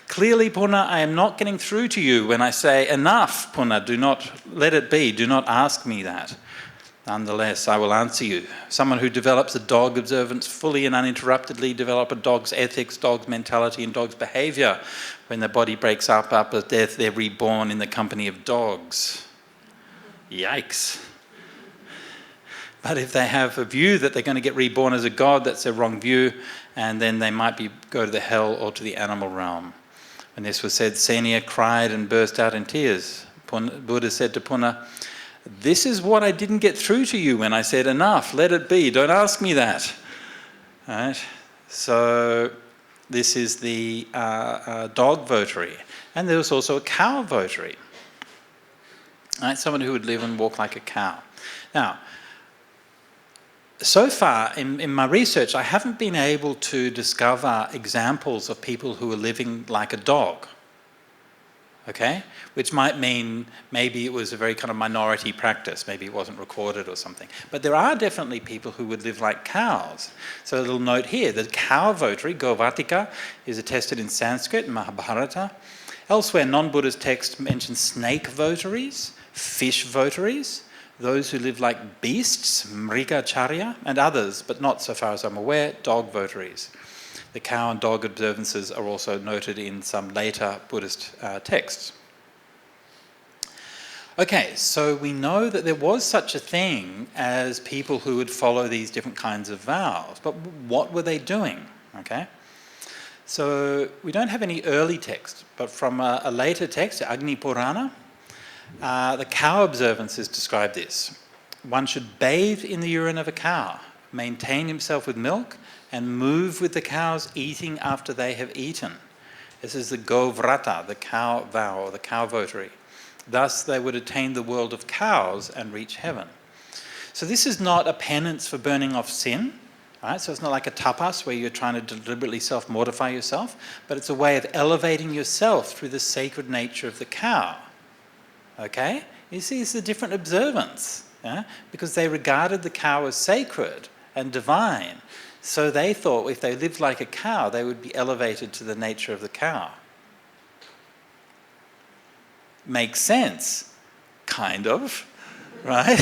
Clearly, Punna, I am not getting through to you when I say, enough, Punna, do not, let it be, do not ask me that. Nonetheless, I will answer you. Someone who develops a dog observance fully and uninterruptedly develop a dog's ethics, dog's mentality and dog's behaviour. When their body breaks up at death, they're reborn in the company of dogs. Yikes. But if they have a view that they're going to get reborn as a god, that's a wrong view, and then they might go to the hell or to the animal realm. When this was said, Senia cried and burst out in tears. Buddha said to Punna, this is what I didn't get through to you when I said enough, let it be, don't ask me that. All right? So this is the dog votary. And there was also a cow votary. Right? Someone who would live and walk like a cow. Now, so far in my research, I haven't been able to discover examples of people who are living like a dog. Okay? Which might mean maybe it was a very kind of minority practice, maybe it wasn't recorded or something. But there are definitely people who would live like cows. So a little note here, the cow votary, Govatika, is attested in Sanskrit, Mahabharata. Elsewhere, non-Buddhist texts mention snake votaries, fish votaries, those who live like beasts, Mrigacharya, and others, but not, so far as I'm aware, dog votaries. The cow and dog observances are also noted in some later Buddhist texts. Okay, so we know that there was such a thing as people who would follow these different kinds of vows, but what were they doing? Okay, so we don't have any early text, but from a later text, Agni Purana, the cow observances describe this. One should bathe in the urine of a cow, maintain himself with milk, and move with the cows eating after they have eaten. This is the Govrata, the cow vow, or the cow votary. Thus they would attain the world of cows and reach heaven. So this is not a penance for burning off sin, right? So it's not like a tapas where you're trying to deliberately self-mortify yourself, but it's a way of elevating yourself through the sacred nature of the cow. Okay? You see, it's a different observance, yeah? Because they regarded the cow as sacred and divine. So they thought if they lived like a cow, they would be elevated to the nature of the cow. Makes sense, kind of, right?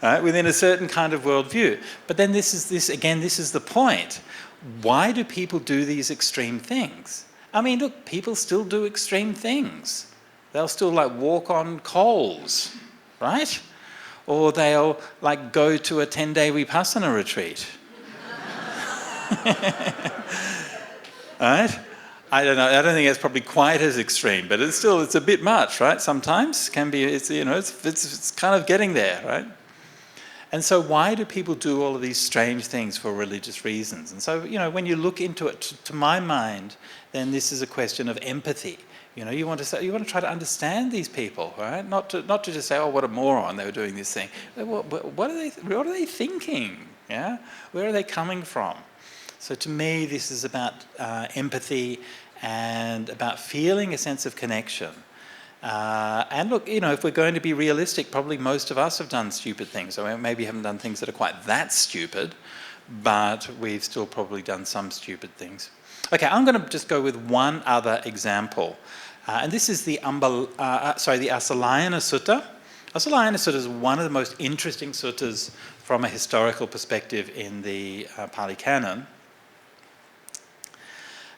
Right? Within a certain kind of worldview. But then this is the point. Why do people do these extreme things? I mean, look, people still do extreme things. They'll still like walk on coals, right? Or they'll like go to a 10-day Vipassana retreat. Right? I don't know. I don't think it's probably quite as extreme, but it's a bit much, right? Sometimes can be. It's kind of getting there, right? And so, why do people do all of these strange things for religious reasons? And so, when you look into it, to my mind, then this is a question of empathy. You want to try to understand these people, right? Not to just say, oh, what a moron, they were doing this thing. What are they thinking? Yeah, where are they coming from? So to me, this is about empathy and about feeling a sense of connection. And look, if we're going to be realistic, probably most of us have done stupid things. So maybe haven't done things that are quite that stupid, but we've still probably done some stupid things. Okay, I'm going to just go with one other example. And this is the Asalayana Sutta. Asalayana Sutta is one of the most interesting suttas from a historical perspective in the Pali Canon.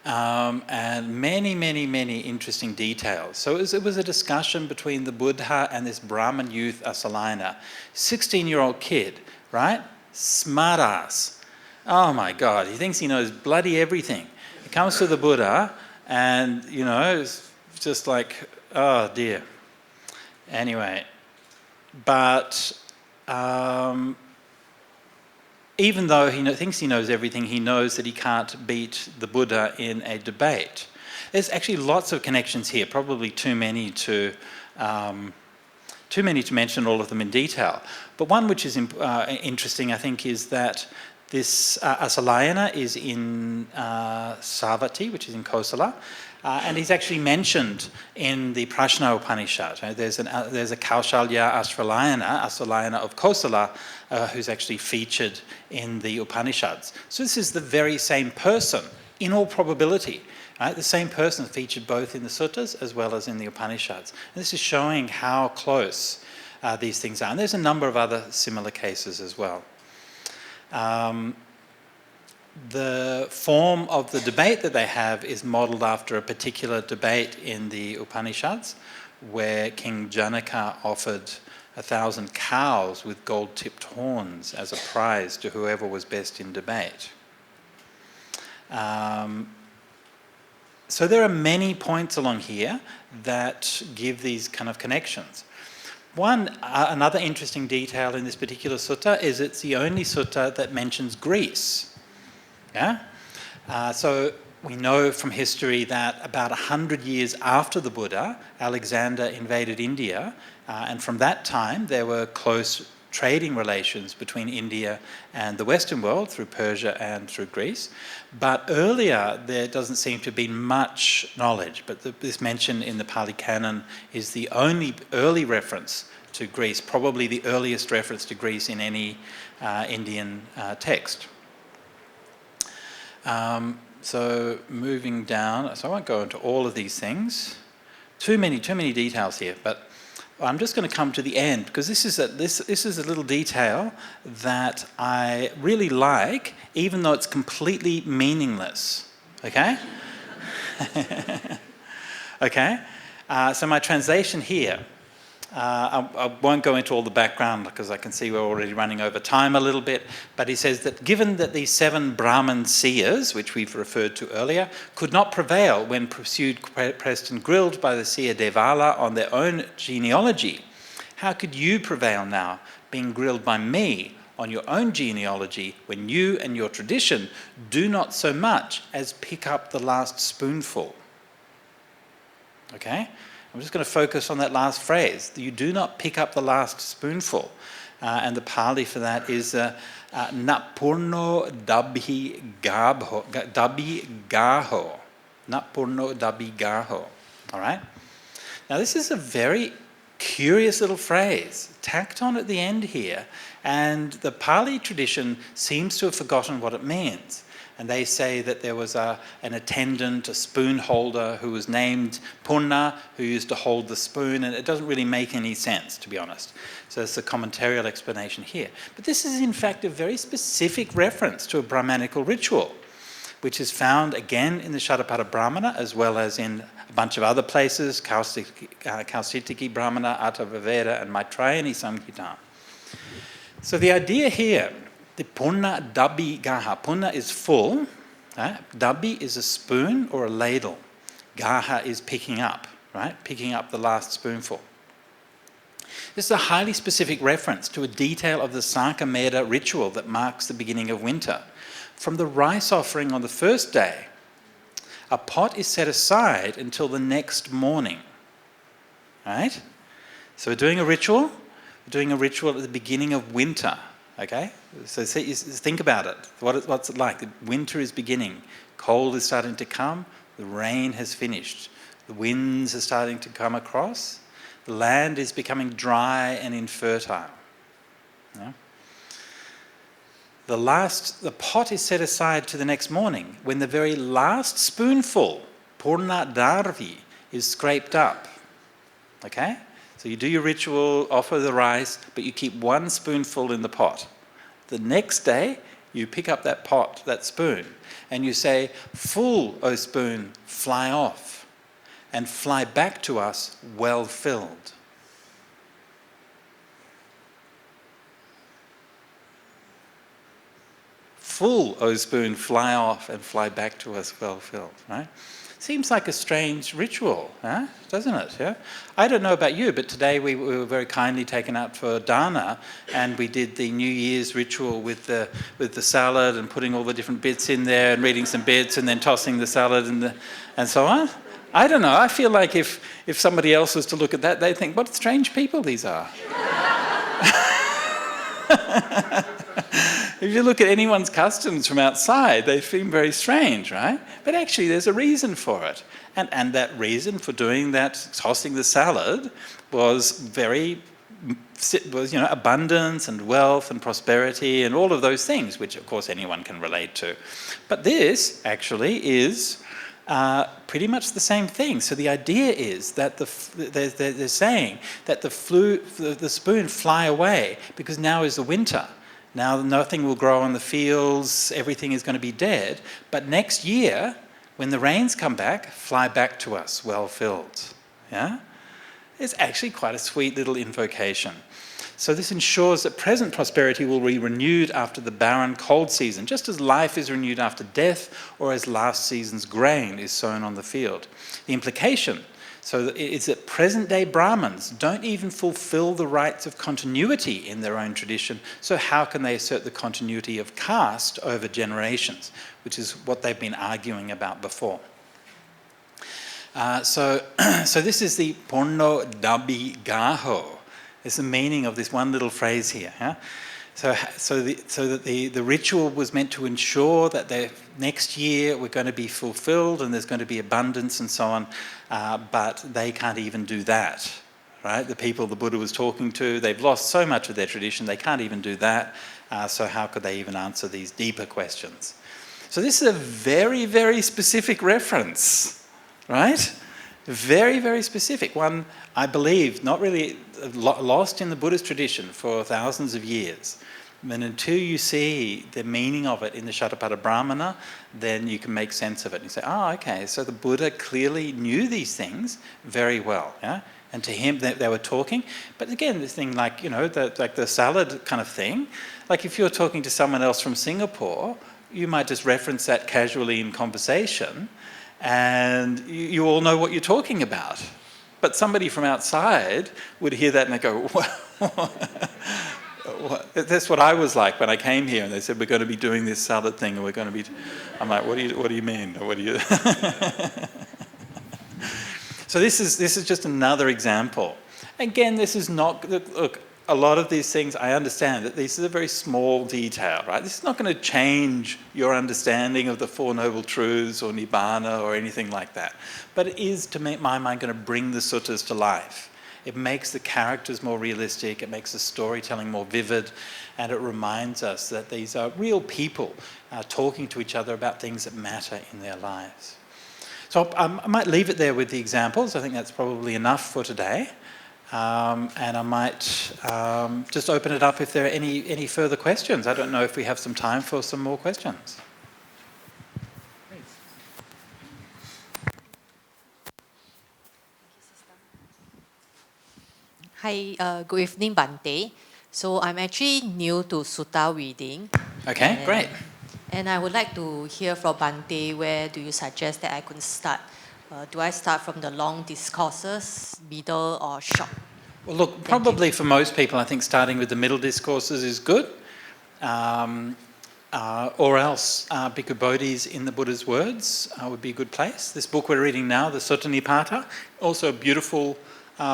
And many, many, many interesting details. So it was a discussion between the Buddha and this Brahmin youth Asalayana. 16-year-old kid, right? Smart ass. Oh my God, he thinks he knows bloody everything. He comes to the Buddha and, it's just like, oh dear. Anyway, but even though he thinks he knows everything, he knows that he can't beat the Buddha in a debate. There's actually lots of connections here, probably too many to mention all of them in detail. But one which is interesting, I think, is that this Asalayana is in Savatthi, which is in Kosala, and he's actually mentioned in the Prashna Upanishad. There's a Kaushalya Asalayana of Kosala, who's actually featured in the Upanishads. So this is the very same person, in all probability. Right? The same person featured both in the suttas as well as in the Upanishads. And this is showing how close these things are. And there's a number of other similar cases as well. The form of the debate that they have is modelled after a particular debate in the Upanishads, where King Janaka offered 1,000 cows with gold-tipped horns as a prize to whoever was best in debate. So there are many points along here that give these kind of connections. Another interesting detail in this particular sutta is it's the only sutta that mentions Greece. Yeah? So we know from history that about 100 years after the Buddha, Alexander invaded India, and from that time there were close trading relations between India and the Western world through Persia and through Greece. But earlier, there doesn't seem to have been much knowledge. But this mention in the Pali Canon is the only early reference to Greece, probably the earliest reference to Greece in any Indian text. So moving down, so I won't go into all of these things. Too many details here, but I'm just going to come to the end, because this is a little detail that I really like, even though it's completely meaningless. Okay? Okay? So my translation here. I won't go into all the background because I can see we're already running over time a little bit, but he says that given that these 7 Brahman seers, which we've referred to earlier, could not prevail when pursued, pressed and grilled by the seer Devala on their own genealogy, how could you prevail now, being grilled by me on your own genealogy, when you and your tradition do not so much as pick up the last spoonful? Okay? I'm just going to focus on that last phrase. You do not pick up the last spoonful. And the Pali for that is Napurno dabhi gaho. Napurno dabhi gaho. All right? Now this is a very curious little phrase, tacked on at the end here. And the Pali tradition seems to have forgotten what it means. And they say that there was an attendant, a spoon holder, who was named Punna, who used to hold the spoon, and it doesn't really make any sense, to be honest. So it's a commentarial explanation here. But this is in fact a very specific reference to a Brahmanical ritual, which is found again in the Shatapada Brahmana, as well as in a bunch of other places, Kausitiki Brahmana, Atharvaveda, and Maitrayani Samhita. So the idea here, the punna dabbi gaha. Punna is full. Right? Dabbi is a spoon or a ladle. Gaha is picking up, right? Picking up the last spoonful. This is a highly specific reference to a detail of the Sakameda ritual that marks the beginning of winter. From the rice offering on the first day, a pot is set aside until the next morning. Right? So we're doing a ritual. We're doing a ritual at the beginning of winter. Okay, so think about it. What's it like? The winter is beginning. Cold is starting to come. The rain has finished. The winds are starting to come across. The land is becoming dry and infertile. Yeah? The pot is set aside to the next morning when the very last spoonful, purna darvi, is scraped up. Okay? So you do your ritual, offer the rice, but you keep one spoonful in the pot. The next day, you pick up that pot, that spoon, and you say, "Full, O spoon, fly off, and fly back to us well filled." Full, O spoon, fly off, and fly back to us well filled, right? Seems like a strange ritual, huh? Doesn't it? Yeah. I don't know about you, but today we were very kindly taken out for dana, and we did the New Year's ritual with the salad and putting all the different bits in there and reading some bits and then tossing the salad and so on. I don't know. I feel like if somebody else was to look at that, they'd think, "What strange people these are." If you look at anyone's customs from outside, they seem very strange, right? But actually there's a reason for it. And that reason for doing that, tossing the salad, was abundance and wealth and prosperity and all of those things, which of course anyone can relate to. But this actually is pretty much the same thing. So the idea is that they're saying that the spoon fly away because now is the winter. Now nothing will grow on the fields, everything is going to be dead. But next year, when the rains come back, fly back to us well filled. Yeah? It's actually quite a sweet little invocation. So this ensures that present prosperity will be renewed after the barren cold season, just as life is renewed after death or as last season's grain is sown on the field. The implication is that present-day Brahmins don't even fulfill the rites of continuity in their own tradition, so how can they assert the continuity of caste over generations, which is what they've been arguing about before. So this is the Porno Dabi Gaho. It's the meaning of this one little phrase here. Yeah? So that the ritual was meant to ensure that the next year we're going to be fulfilled and there's going to be abundance and so on, but they can't even do that, right? The people the Buddha was talking to, they've lost so much of their tradition, they can't even do that, so how could they even answer these deeper questions? So this is a very, very specific reference, right? Very, very specific. One, I believe, not really lost in the Buddhist tradition for thousands of years. And until you see the meaning of it in the Shatapada Brahmana, then you can make sense of it. And you say, oh, okay, so the Buddha clearly knew these things very well. Yeah? And to him, they were talking. But again, this thing like, like the salad kind of thing, like if you're talking to someone else from Singapore, you might just reference that casually in conversation, and you all know what you're talking about. But somebody from outside would hear that and they go, well, that's what I was like when I came here and they said, we're going to be doing this salad thing and we're going to be... I'm like, what do you mean? What do you... So this is just another example. Again, this is not... Look, a lot of these things, I understand that this is a very small detail, right? This is not going to change your understanding of the Four Noble Truths or Nibbana or anything like that. But it is, to my mind, going to bring the suttas to life. It makes the characters more realistic, it makes the storytelling more vivid, and it reminds us that these are real people talking to each other about things that matter in their lives. So I might leave it there with the examples. I think that's probably enough for today. And I might just open it up if there are any further questions. I don't know if we have some time for some more questions. Hi, good evening, Bhante. So I'm actually new to Sutta reading. Okay, great. And I would like to hear from Bhante, where do you suggest that I could start? Do I start from the long discourses, middle, or short? Well, look, probably for most people, I think starting with the middle discourses is good. Or else Bhikkhu Bodhi's In the Buddha's Words would be a good place. This book we're reading now, the Sutta Nipata, also a beautiful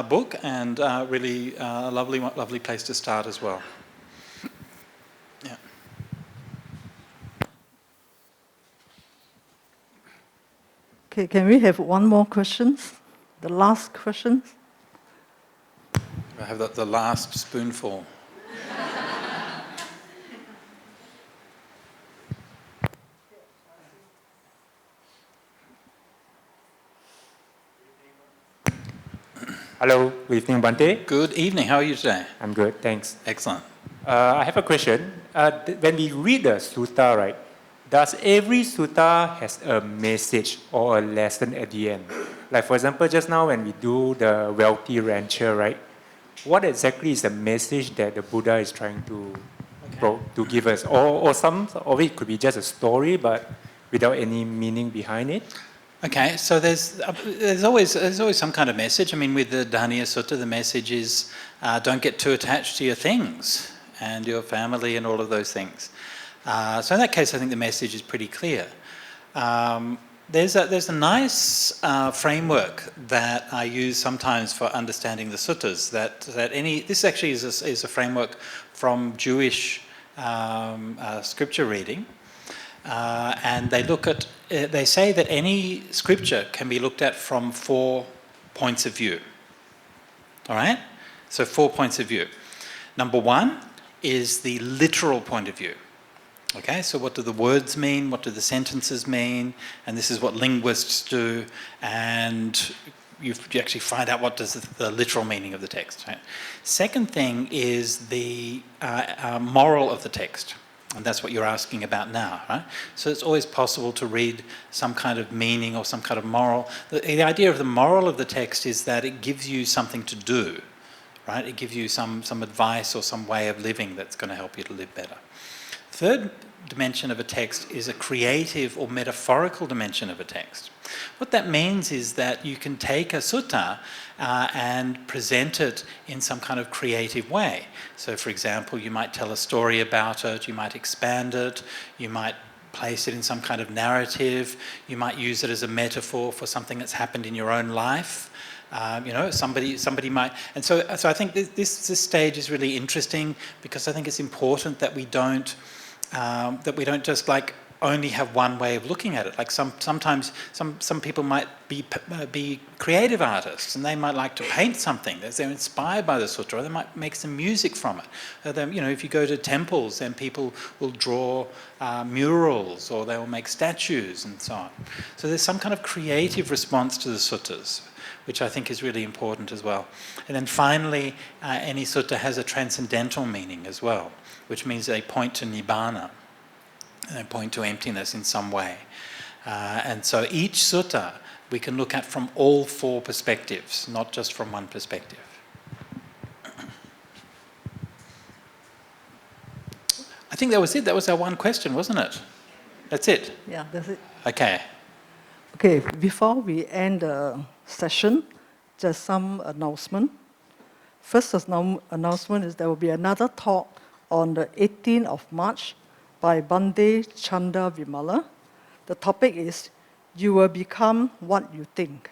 book and really a lovely place to start as well. Yeah. Okay, can we have one more question? The last question. I have the last spoonful. Hello, good evening, Bhante. Good evening, how are you today? I'm good, thanks. Excellent. I have a question. When we read the sutta, right, does every sutta has a message or a lesson at the end? Like for example, just now when we do the wealthy rancher, right, what exactly is the message that the Buddha is trying to give us? Or some of it could be just a story, but without any meaning behind it? Okay, so there's always some kind of message. I mean, with the Dhanaya Sutta, the message is don't get too attached to your things and your family and all of those things. So in that case, I think the message is pretty clear. There's a nice framework that I use sometimes for understanding the suttas. This actually is a framework from Jewish scripture reading. And they say that any scripture can be looked at from 4 points of view. All right? So 4 points of view. Number 1 is the literal point of view. Okay, so what do the words mean? What do the sentences mean? And this is what linguists do. And you actually find out what does the literal meaning of the text. Right? Second thing is the moral of the text. And that's what you're asking about now, right? So it's always possible to read some kind of meaning or some kind of moral. The idea of the moral of the text is that it gives you something to do, right? It gives you some advice or some way of living that's going to help you to live better. Third dimension of a text is a creative or metaphorical dimension of a text. What that means is that you can take a sutta and present it in some kind of creative way. So, for example, you might tell a story about it, you might expand it, you might place it in some kind of narrative, you might use it as a metaphor for something that's happened in your own life. Somebody might, and so I think this stage is really interesting because I think it's important that we don't just like only have one way of looking at it. Like sometimes some people might be creative artists and they might like to paint something. They're inspired by the sutta, or they might make some music from it. If you go to temples, then people will draw murals or they will make statues and so on. So there's some kind of creative response to the suttas, which I think is really important as well. And then finally, any sutta has a transcendental meaning as well, which means they point to nibbana. And they point to emptiness in some way. And so each sutta we can look at from all four perspectives, not just from one perspective. I think that was it. That was our one question, wasn't it? That's it? Yeah, that's it. Okay. Okay, before we end the session, just some announcement. First announcement is there will be another talk on the 18th of March by Bhante Chanda Vimala. The topic is, you will become what you think.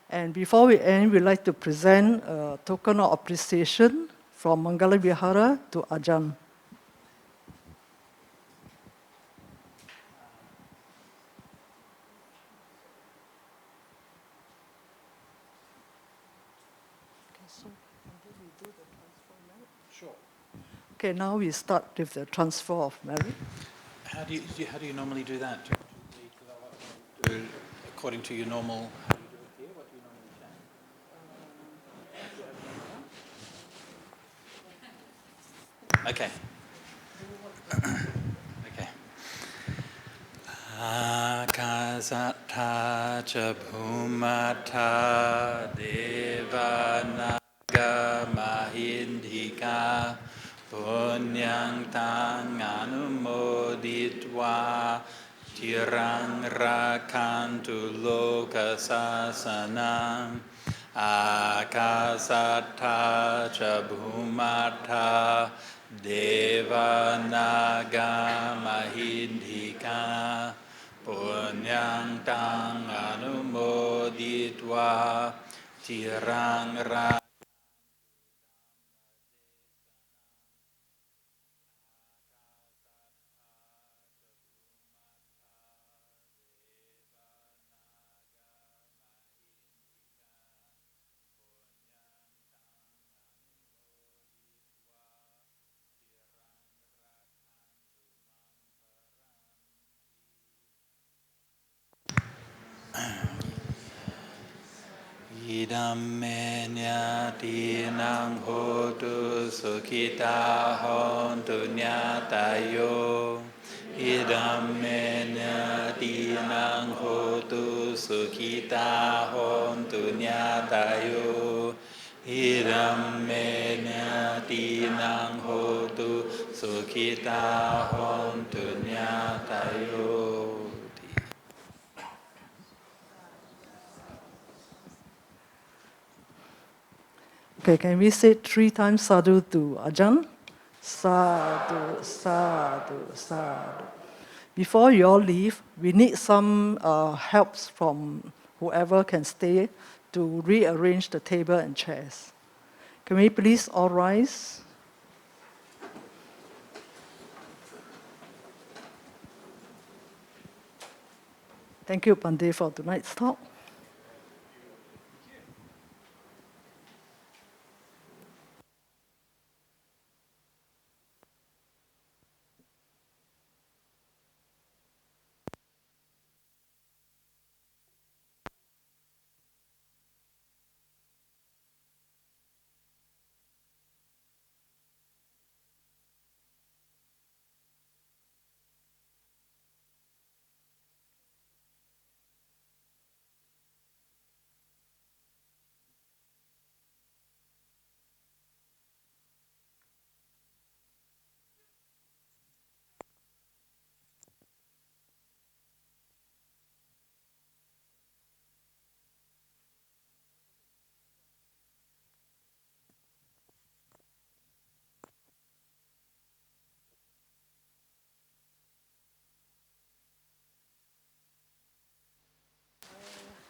And before we end, we'd like to present a token of appreciation from Mangala Vihara to Ajahn. Okay, now we start with the transfer of merit. How do you normally do that? According to your normal. How do you do it here? What do you normally say? Okay. Okay. Akasattha cha bhumata devanaga mahindika punyang tang anumoditva tirang rakantu loka sasanam akasattha cha bhumata devanaga mahindika punyang tang anumoditva tirang rakantu. Idam me nyatinang hotu sukhita hontu nyatayo. Idam me nyatinang hotu sukhita hontu nyatayo. Idam me nyatinang hotu sukhita hontu nyatayo. Okay, can we say 3 times sadhu to Ajahn? Sadhu, sadhu, sadhu. Before you all leave, we need some helps from whoever can stay to rearrange the table and chairs. Can we please all rise? Thank you, Bhante, for tonight's talk.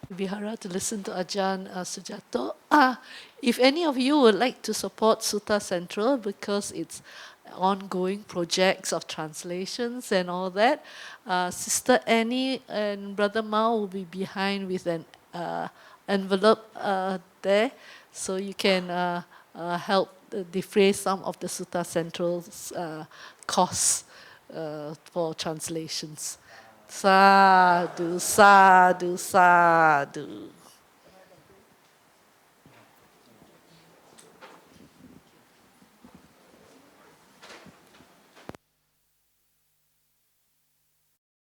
Vihara to listen to Ajahn Sujato. If any of you would like to support Sutta Central because it's ongoing projects of translations and all that, Sister Annie and Brother Mao will be behind with an envelope there, so you can help defray some of the Sutta Central's costs for translations. Sadhu, sadhu, sadhu.